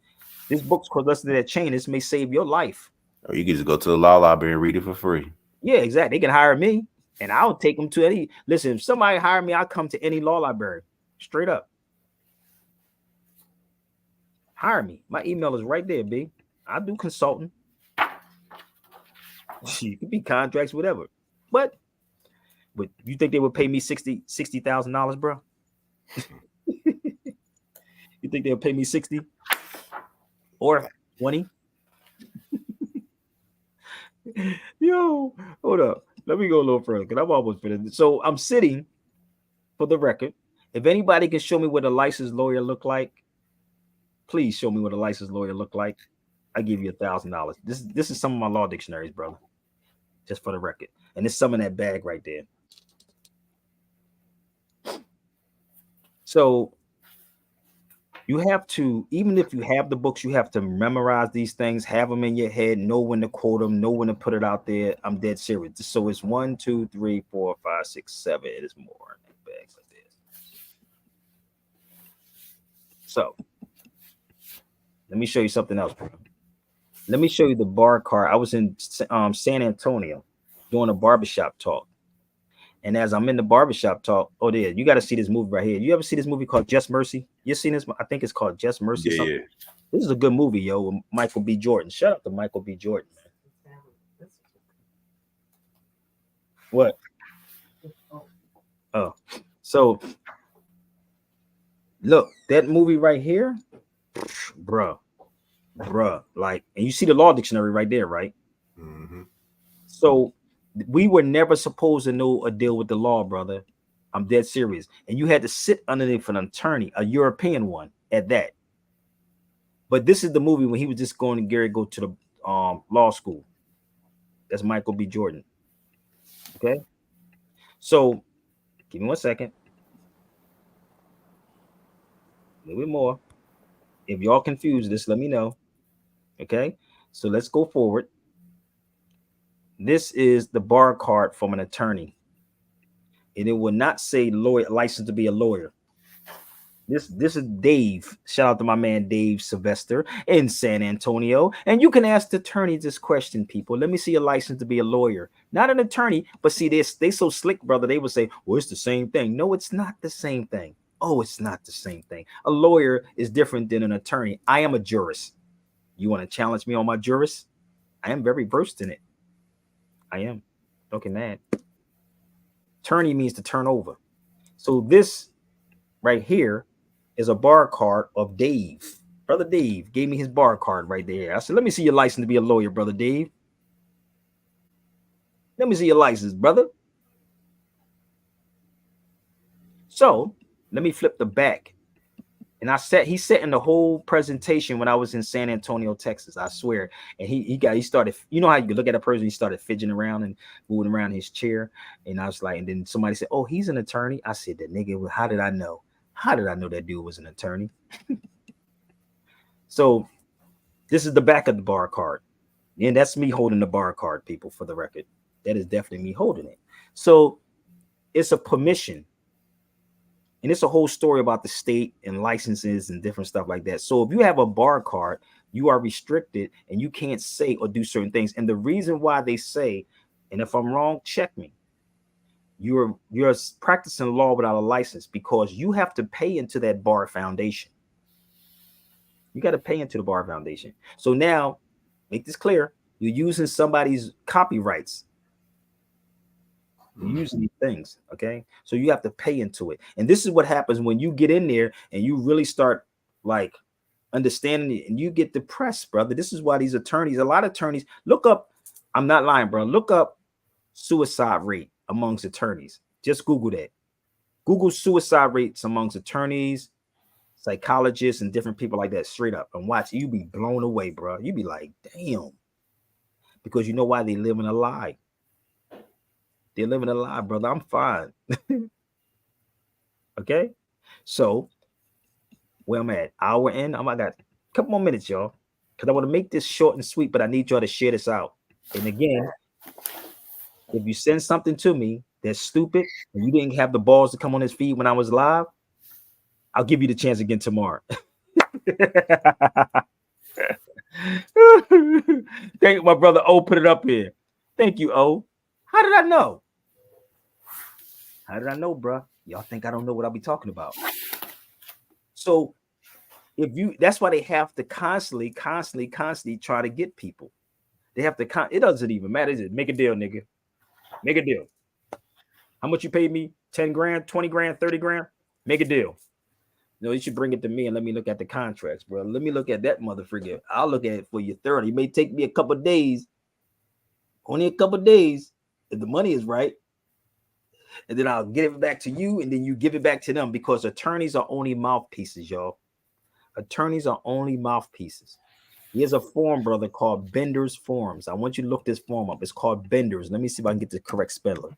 A: This book's called less than that chain. This may save your life.
D: Or you can just go to the law library and read it for free.
A: Yeah, exactly. They can hire me, and I'll take them to any. Listen, if somebody hire me, I'll come to any law library. Straight up. Hire me. My email is right there, B. I do consulting. You could be contracts, whatever. But you think they would pay me $60,000, bro? You think they'll pay me 60 or 20? Yo, hold up. Let me go a little further because I'm almost finished. So I'm sitting, for the record. If anybody can show me what a licensed lawyer look like, please show me what a licensed lawyer look like. I give you $1,000. This is some of my law dictionaries, brother. Just for the record. And it's some in that bag right there. So you have to, even if you have the books, you have to memorize these things, have them in your head, know when to quote them, know when to put it out there. I'm dead serious. So it's 1, 2, 3, 4, 5, 6, 7. It is more in bags like this. So let me show you something else, bro. Let me show you the bar card. I was in San Antonio doing a barbershop talk. And as I'm in the barbershop talk, oh, there, you got to see this movie right here. You ever see this movie called Just Mercy? You seen this? I think it's called Just Mercy.
D: Yeah.
A: This is a good movie, yo, with Michael B. Jordan. Shout out to Michael B. Jordan, man. What? Oh, so look, that movie right here, bruh, like, and you see the law dictionary right there, right?
D: Mm-hmm.
A: So we were never supposed to know or deal with the law, brother. I'm dead serious. And you had to sit underneath an attorney, a European one at that. But this is the movie when he was just going to Gary go to the law school. That's Michael B. Jordan. Okay. So give me 1 second. A little bit more. If y'all confused, just let me know. Okay, so let's go forward. This is the bar card from an attorney, and it will not say lawyer licensed to be a lawyer. This is Dave. Shout out to my man Dave Sylvester in San Antonio. And you can ask the attorney this question, people. Let me see your license to be a lawyer. Not an attorney, but see, they so slick, brother. They would say, well, it's the same thing. No, it's not the same thing. Oh, it's not the same thing. A lawyer is different than an attorney. I am a jurist. You want to challenge me on my jurist? I am very versed in it. I am. Don't get mad. Attorney means to turn over. So this right here is a bar card of Dave. Brother Dave gave me his bar card right there. I said, let me see your license to be a lawyer, Brother Dave. Let me see your license, brother. So let me flip the back. And he sat in the whole presentation when I was in San Antonio, Texas. I swear. And he started, you know how you look at a person, he started fidgeting around and moving around his chair. And I was like, and then somebody said, oh, he's an attorney. I said, that nigga, how did I know? How did I know that dude was an attorney? So this is the back of the bar card. And that's me holding the bar card, people, for the record. That is definitely me holding it. So it's a permission. And it's a whole story about the state and licenses and different stuff like that. So if you have a bar card, you are restricted and you can't say or do certain things. And the reason why they say, and if I'm wrong, check me. You're practicing law without a license because you have to pay into that bar foundation. You got to pay into the bar foundation. So now, make this clear, you're using somebody's copyrights. You're using these things, okay? So you have to pay into it. And this is what happens when you get in there and you really start like understanding it and you get depressed, brother. This is why these attorneys, a lot of attorneys, look up, I'm not lying, bro. Look up suicide rate amongst attorneys. Just Google that. Google suicide rates amongst attorneys, psychologists, and different people like that straight up and watch. You be blown away, bro. You be like, damn. Because you know why? They live in a lie. They're living a lie, brother. I'm fine. Okay? So, where I'm at, hour in, I got a couple more minutes, y'all. Because I want to make this short and sweet, but I need y'all to share this out. And again, if you send something to me that's stupid and you didn't have the balls to come on this feed when I was live, I'll give you the chance again tomorrow. Thank my brother O put it up here. Thank you, O. How did I know? How did I know, bro? Y'all think I don't know what I'll be talking about. So that's why they have to constantly try to get people. They have to, it doesn't even matter. Just make a deal, nigga. Make a deal. How much you paid me? 10 grand, 20 grand, 30 grand? Make a deal. No, you should bring it to me and let me look at the contracts, bro. Let me look at that motherfucker. I'll look at it for you thoroughly. It may take me a couple of days. Only a couple of days if the money is right. And then I'll give it back to you, and then you give it back to them because attorneys are only mouthpieces, y'all. Attorneys are only mouthpieces. Here's a form, brother, called Bender's Forms. I want you to look this form up. It's called Bender's. Let me see if I can get the correct speller.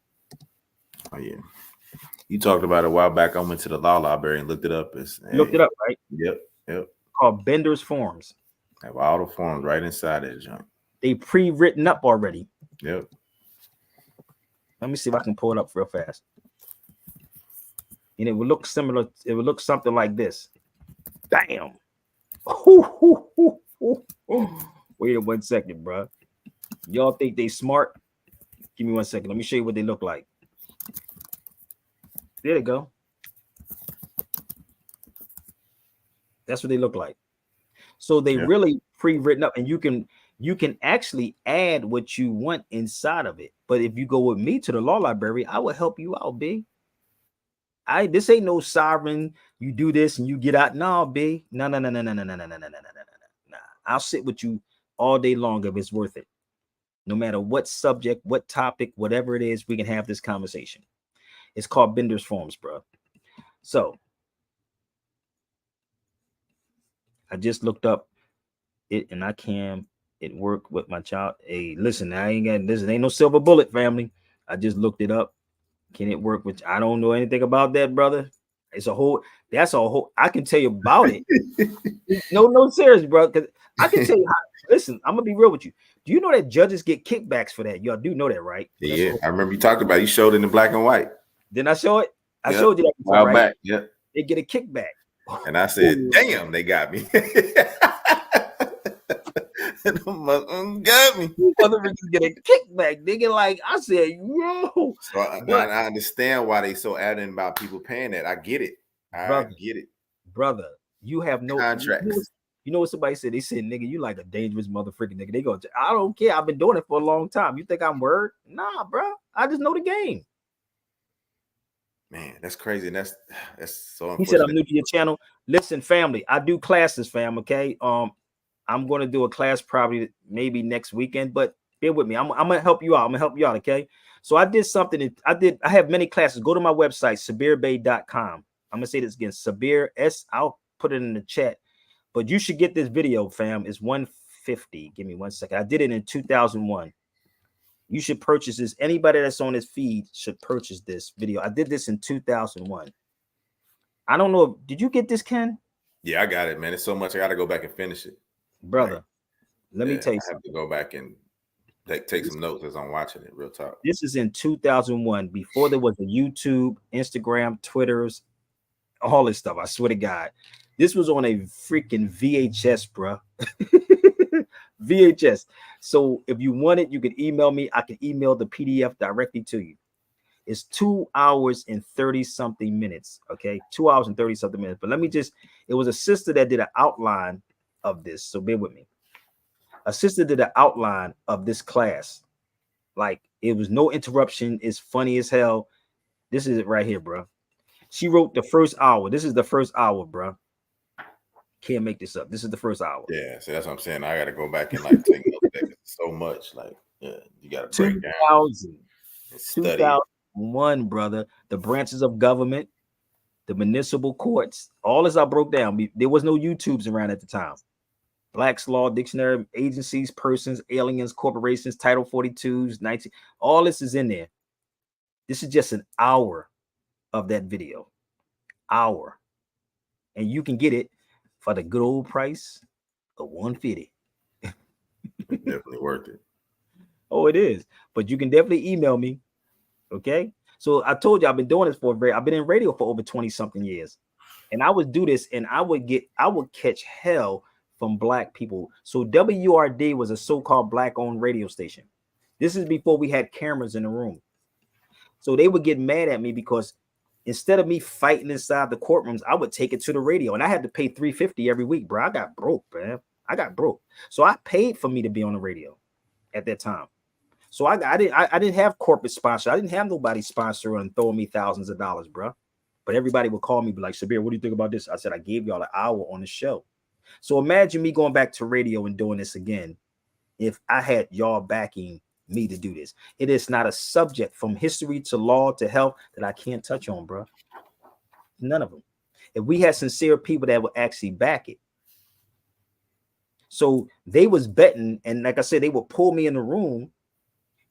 D: Oh, yeah. You talked about it a while back. I went to the law library and looked it up.
A: Looked it up, right?
D: Yep.
A: Called Bender's Forms.
D: Have all the forms right inside that junk.
A: They pre-written up already.
D: Yep.
A: Let me see if I can pull it up real fast. And it would look similar. It would look something like this. Bam. Wait 1 second, bro. Y'all think they smart? Give me 1 second. Let me show you what they look like. There they go. That's what they look like. So they really pre-written up, and you can actually add what you want inside of it. But if you go with me to the law library, I will help you out, B. This ain't no sovereign. You do this and you get out. No, B. No. I'll sit with you all day long if it's worth it. No matter what subject, what topic, whatever it is, we can have this conversation. It's called Bender's Forms, bro. So I just looked up it, and I can it work with my child. Hey, listen, I ain't got this. Ain't no silver bullet, family. I just looked it up. Can it work with? I don't know anything about that, brother. It's a whole. That's a whole. I can tell you about it. No, serious, bro. Because I can tell you. Listen, I'm gonna be real with you. Do you know that judges get kickbacks for that? Y'all do know that, right?
D: Yeah, I remember you talked about it. You showed it in black and white.
A: Didn't I show it? I showed you that before,
D: while
A: right?
D: back. Yeah.
A: They get a kickback.
D: And I said, damn, they got me. Got me.
A: Motherfuckers get a kickback. They get like, I said, yo.
D: So I understand why they so adamant about people paying that. I get it. I get it.
A: Brother, you have no
D: contracts.
A: You know what somebody said? They said, nigga, you like a dangerous motherfucking nigga. They go, I don't care. I've been doing it for a long time. You think I'm word? Nah, bro. I just know the game.
D: Man, that's crazy. And that's so unfortunate.
A: He said, I'm new to your channel. Listen, family, I do classes, fam. Okay. I'm going to do a class probably maybe next weekend, but bear with me. I'm going to help you out. Okay. So I did something. I have many classes. Go to my website, sabirbay.com. I'm going to say this again, Sabir S. I'll put it in the chat, but you should get this video, fam. It's $150. Give me 1 second. I did it in 2001. You should purchase this. Anybody that's on this feed should purchase this video. I did this in 2001. I don't know. Did you get this, Ken?
D: Yeah, I got it, man. It's so much. I got to go back and finish it.
A: Brother, let me tell you
D: something. I have to go back and take some notes as I'm watching it. Real talk.
A: This is in 2001, before there was a YouTube, Instagram, Twitters, all this stuff. I swear to God. This was on a freaking VHS, bro. VHS. So if you want it, you can email me. I can email the PDF directly to you. It's 2 hours and 30 something minutes. Okay, 2 hours and 30 something minutes. But let me just, it was a sister that did an outline of this. So bear with me. A sister did an outline of this class. Like, it was no interruption. It's funny as hell. This is it right here, bro. She wrote the first hour. This is the first hour, bro. Can't make this up. This is the first hour.
D: Yeah, so that's what I'm saying. I got to go back and like take notes. So much. Like, yeah, you got to break down.
A: 2001, brother. The branches of government, the municipal courts, all this I broke down. There was no YouTubes around at the time. Black's Law Dictionary, agencies, persons, aliens, corporations, Title 42s, 19. All this is in there. This is just an hour of that video. Hour. And you can get it for the good old price of $150.
D: Definitely worth it.
A: Oh, it is. But you can definitely email me. Okay. So I told you I've been doing this I've been in radio for over 20 something years. And I would do this and I would catch hell from black people. So WRD was a so-called black-owned radio station. This is before we had cameras in the room. So they would get mad at me because instead of me fighting inside the courtrooms, I would take it to the radio. And I had to pay $350 every week, bro. I got broke, man. I got broke. So I paid for me to be on the radio at that time. So I didn't have corporate sponsor. I didn't have nobody sponsoring and throwing me thousands of dollars, bro. But everybody would call me, be like, Sabir, what do you think about this? I said, I gave y'all an hour on the show. So imagine me going back to radio and doing this again if I had y'all backing me to do this. It is not a subject from history to law to health that I can't touch on, bro. None of them. If we had sincere people that would actually back it. So they was betting, and like I said, they would pull me in the room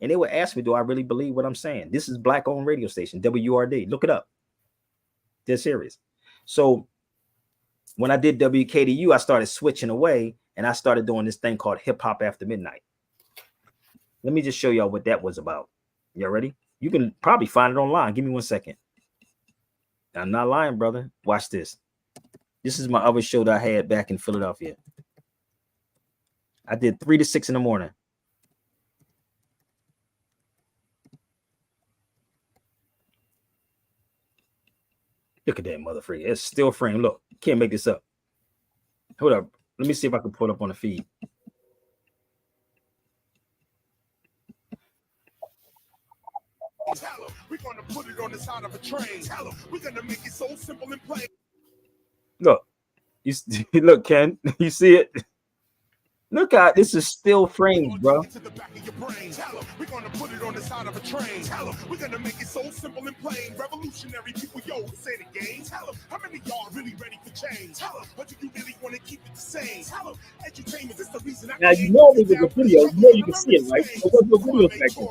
A: and they would ask me, do I really believe what I'm saying? This is black-owned radio station, WRD. Look it up. They're serious. So when I did WKDU, I started switching away and I started doing this thing called Hip Hop After Midnight. Let me just show y'all what that was about. Y'all ready? You can probably find it online. Give me 1 second. I'm not lying, brother. Watch this. This is my other show that I had back in Philadelphia. I did 3 to 6 in the morning. Look at that motherfucker. It's still frame. Look, can't make this up. Hold up. Let me see if I can pull it up on the feed.
B: We're gonna put it on the side of a train. We're gonna make it so simple and plain.
A: Look, you look, Ken. You see it? Look out, this is still frames, bro.
B: We're gonna put it on the side of a train. We're gonna make it so simple and plain. Revolutionary people, yo, say the game. How many of y'all are really ready for change? But do you really want to keep it the same? Edutainment is the reason.
A: Now you know it was a video. You know you can see it, right? So what's the video section?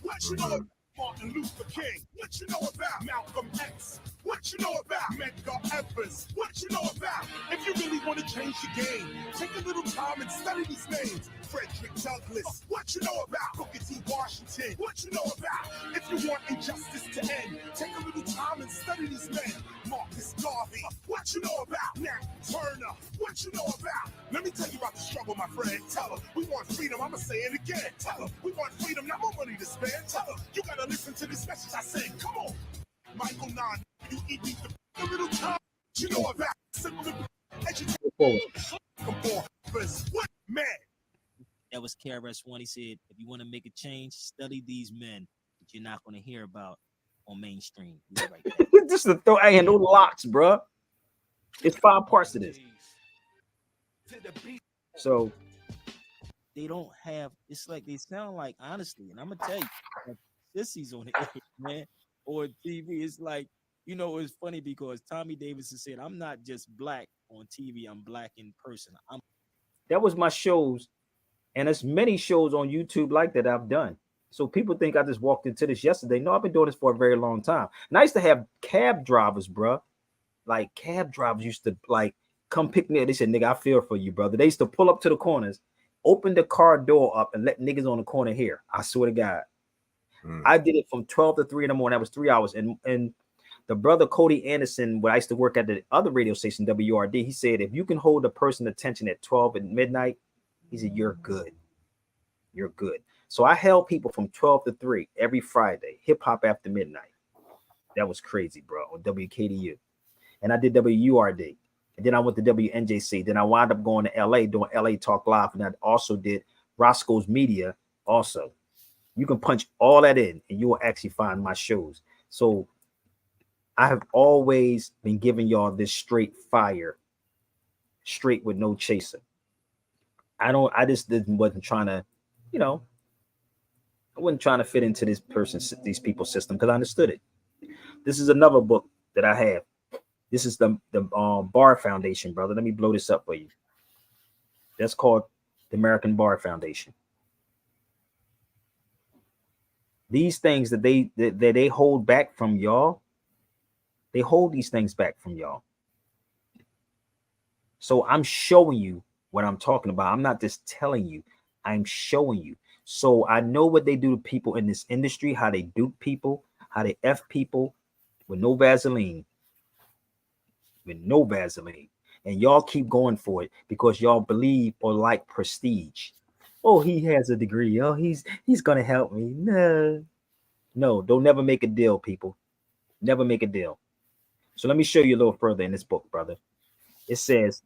B: What you know about Martin Luther King? What you know about Malcolm X? What you know about Medgar Evers? What you know about? If you really want to change the game, take a little time and study these names. Frederick Douglass. What you know about? Booker T. Washington. What you know about? If you want injustice to end, take a little time and study these men. Marcus Garvey. What you know about? Nat Turner. What you know about? Let me tell you about the struggle, my friend. Tell them we want freedom. I'ma say it again. Tell them we want freedom, not more money to spend. Tell them you gotta listen to this message I sing. Come on. Michael Nine, you eat me the little time. You know about simple education. What man?
E: That was KRS-One. He said, if you want to make a change, study these men that you're not going to hear about on mainstream. Right there.
A: Just the throw. I ain't no locks, bro. It's 5 parts to this. So
E: they don't have. It's like they sound like, honestly, and I'm gonna tell you, like, sissies on the air, man, or TV. It's like, you know, it's funny because Tommy Davidson said, "I'm not just black on TV. I'm black in person."
A: That was my shows, and there's many shows on YouTube like that I've done. So people think I just walked into this yesterday. No, I've been doing this for a very long time. Nice to have cab drivers, bro. Like cab drivers used to like come pick me up. They said, "Nigga, I feel for you, brother." They used to pull up to the corners, open the car door up, and let niggas on the corner hear. I swear to God, I did it from 12 to 3 in the morning. That was 3 hours. And the brother Cody Anderson, where I used to work at the other radio station, WRD, he said, if you can hold a person's attention at 12 at midnight, he said, you're good. You're good. So I held people from 12 to 3 every Friday, hip hop after midnight. That was crazy, bro, on WKDU. And I did WURD. And then I went to WNJC. Then I wound up going to LA doing LA Talk Live. And I also did Roscoe's Media also. You can punch all that in and you will actually find my shows. So I have always been giving y'all this straight fire, straight with no chaser. I just wasn't trying to, you know, I wasn't trying to fit into these people's system because I understood it. This is another book that I have. This is the Bar Foundation, brother. Let me blow this up for you. That's called the American Bar Foundation. These things that they hold back from y'all, they hold these things back from y'all. So I'm showing you what I'm talking about. I'm not just telling you, I'm showing you. So I know what they do to people in this industry, how they dupe people, how they F people with no Vaseline. With no Vaseline. And y'all keep going for it because y'all believe or like prestige. Oh, he has a degree. Oh, he's gonna help me. No, don't never make a deal, people. Never make a deal. So let me show you a little further in this book, brother. It says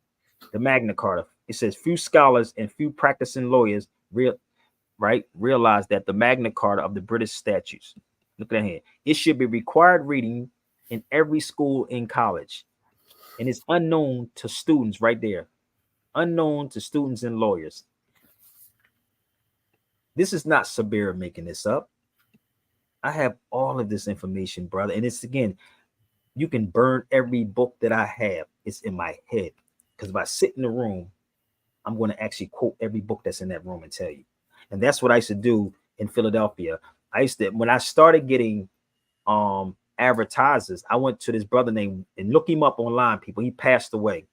A: the Magna Carta. It says few scholars and few practicing lawyers realize that the Magna Carta of the British statutes. Look at that here. It should be required reading in every school and college. And it's unknown to students right there. Unknown to students and lawyers. This is not Sabir making this up. I have all of this information, brother. And it's, again, you can burn every book that I have. It's in my head. Because if I sit in the room, I'm going to actually quote every book that's in that room and tell you. And that's what I used to do in Philadelphia. When I started getting advertisers, I went to this brother named, and look him up online, people. He passed away.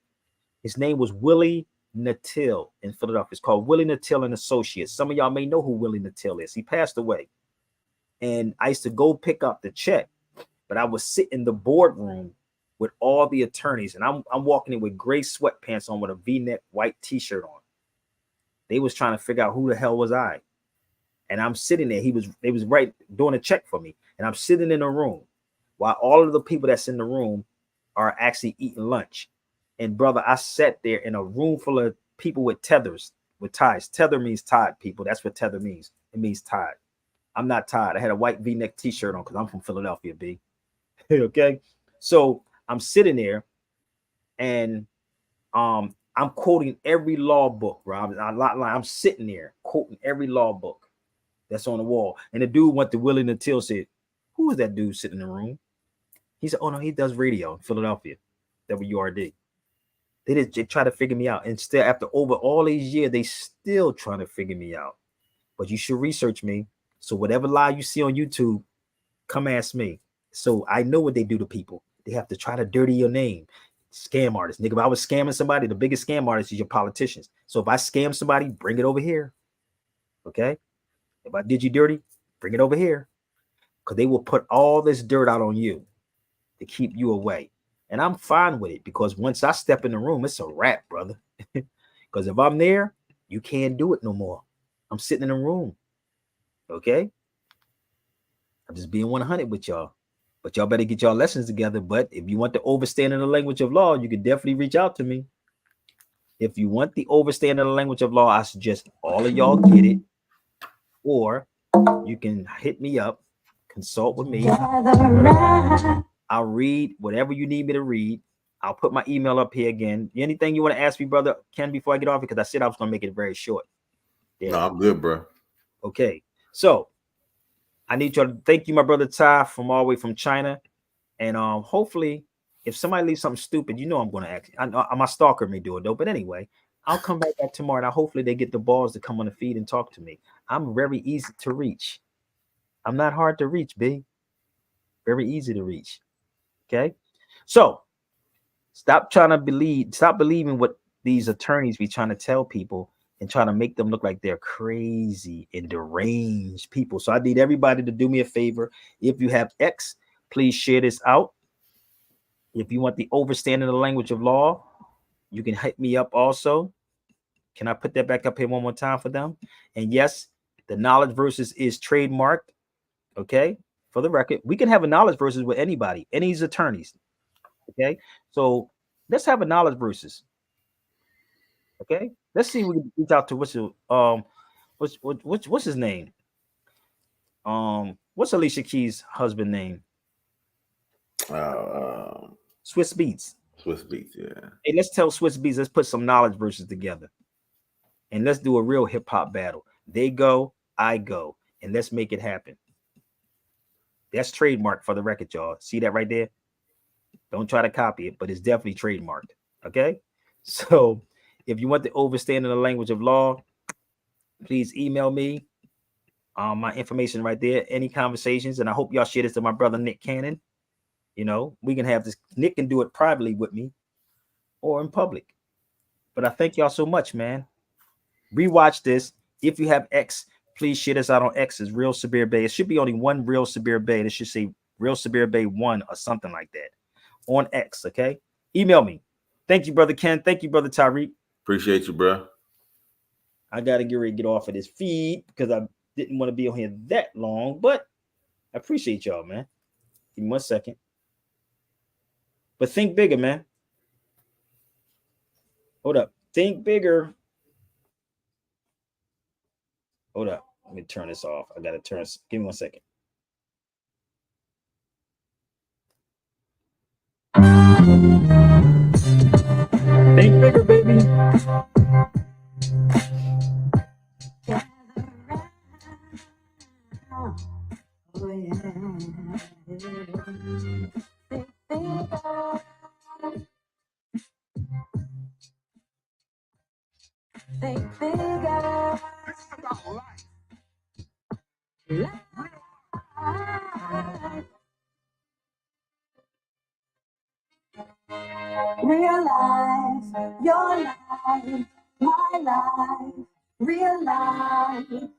A: His name was Willie Natil in Philadelphia. It's called Willie Natil and Associates. Some of y'all may know who Willie Natil is. He passed away. And I used to go pick up the check, but I would sit in the boardroom with all the attorneys, and I'm walking in with gray sweatpants on with a V-neck white t-shirt on. They was trying to figure out who the hell was I. And I'm sitting there. They was right doing a check for me. And I'm sitting in a room while all of the people that's in the room are actually eating lunch. And brother, I sat there in a room full of people with tethers, with ties. Tether means tied, people. That's what tether means. It means tied. I'm not tied. I had a white V-neck t-shirt on because I'm from Philadelphia, B. Okay. So I'm sitting there and I'm quoting every law book, Rob. I'm sitting there quoting every law book that's on the wall. And the dude went to Willie Natil, said, who is that dude sitting in the room? He said, oh no, he does radio in Philadelphia, WRD. They try to figure me out. And still, after over all these years, they still trying to figure me out. But you should research me. So whatever lie you see on YouTube, come ask me. So I know what they do to people. They have to try to dirty your name. Scam artists, nigga. If I was scamming somebody, the biggest scam artist is your politicians. So if I scam somebody, bring it over here. Okay? If I did you dirty, bring it over here. Because they will put all this dirt out on you to keep you away. And I'm fine with it because once I step in the room, it's a wrap, brother. Because if I'm there, you can't do it no more. I'm sitting in a room. Okay? I'm just being 100 with y'all. But y'all better get y'all lessons together. But if you want the overstanding the language of law, you can definitely reach out to me. If you want the overstanding the language of law, I suggest all of y'all get it. Or you can hit me up, consult with me. I'll read whatever you need me to read. I'll put my email up here again. Anything you want to ask me, brother Ken, before I get off? Because I said I was going to make it very short.
D: Yeah. No, I'm good, bro.
A: Okay. So I need y'all to thank you, my brother Ty, from all the way from China. And hopefully, if somebody leaves something stupid, you know I'm going to ask. My stalker may do it, though. But anyway, I'll come back tomorrow. And hopefully they get the balls to come on the feed and talk to me. I'm very easy to reach. I'm not hard to reach, B. Very easy to reach. Okay? So stop believing what these attorneys be trying to tell people and trying to make them look like they're crazy and deranged people. So I need everybody to do me a favor. If you have X, please share this out. If you want the overstanding of the language of law, you can hit me up also. Can I put that back up here one more time for them? And yes, the knowledge versus is trademarked. Okay, for the record, we can have a knowledge versus with anybody, any of these attorneys. Okay, so let's have a knowledge versus. Okay, let's see. We can reach out to what's his name? What's Alicia Keys' husband name? Swiss Beats.
D: Swiss Beats, yeah.
A: Hey, let's tell Swiss Beats. Let's put some knowledge verses together, and let's do a real hip hop battle. They go, I go, and let's make it happen. That's trademarked for the record, y'all. See that right there? Don't try to copy it, but it's definitely trademarked. Okay, so if you want the overstanding the language of law, please email me. My information right there. Any conversations, and I hope y'all share this to my brother Nick Cannon. You know, we can have this. Nick can do it privately with me or in public. But I thank y'all so much, man. Rewatch this. If you have X, please share this out on X. It's Real Sabir Bay. It should be only one Real Sabir Bay. It should say Real Sabir Bay 1 or something like that on X. Okay, email me. Thank you, brother Ken. Thank you, brother Tyreek.
D: Appreciate you, bro.
A: I gotta get ready to get off of this feed because I didn't want to be on here that long, but I appreciate y'all, man. Give me 1 second. But think bigger, man. Hold up. Think bigger. Hold up. Let me turn this off. I gotta turn. Give me 1 second. Think bigger, baby. Oh, yeah. Think bigger.
B: This is about life.
A: Realize your life, my life. Realize.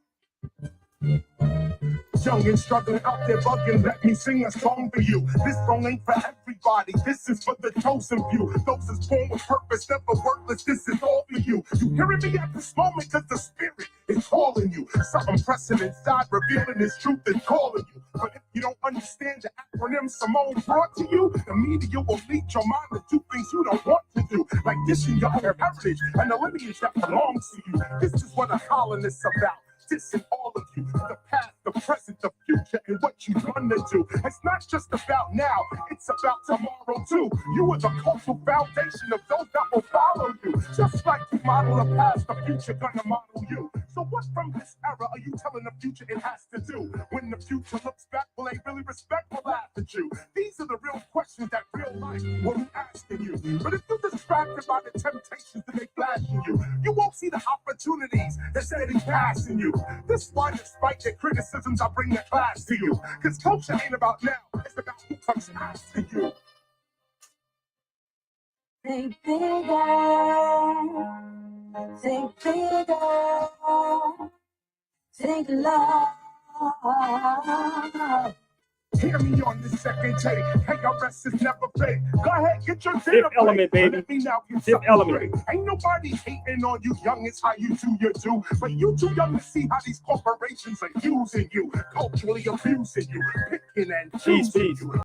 B: Young and struggling out there bugging, let me sing a song for you. This song ain't for everybody, this is for the chosen few. Those is born with purpose, never worthless, this is all for you. You hearing me at this moment cause the spirit is calling you. Something pressing inside, revealing his truth and calling you. But if you don't understand the acronym Simone brought to you, the media will lead your mind to do things you don't want to do. Like dishing your heritage and the lineage that belongs to you. This is what a colonist's about. Dissing all of you, the past, the present, the future, and what you gonna do. It's not just about now, it's about tomorrow too. You are the cultural foundation of those that will follow you. Just like you model the past, the future gonna model you. So what from this era are you telling the future it has to do? When the future looks back, will they really respect or laugh at you? These are the real questions that real life will be asking you. But if you're distracted by the temptations that they flashing you, you won't see the opportunities that's steady passing you. This is why, despite their criticisms, I bring the class to you. Because culture ain't about now, it's about who comes after you. Think bigger. Think bigger. Think love. Hear me on the second take. Hey, your rest is never fake. Go ahead, get your dinner.
A: Fifth Element,
B: plate.
A: baby.
B: Let me now get
A: Fifth
B: something
A: Element.
B: straight. Ain't nobody hating on you, young. It's how you do your do. But you too young to see how these corporations are using you, culturally abusing you, picking and choosing you.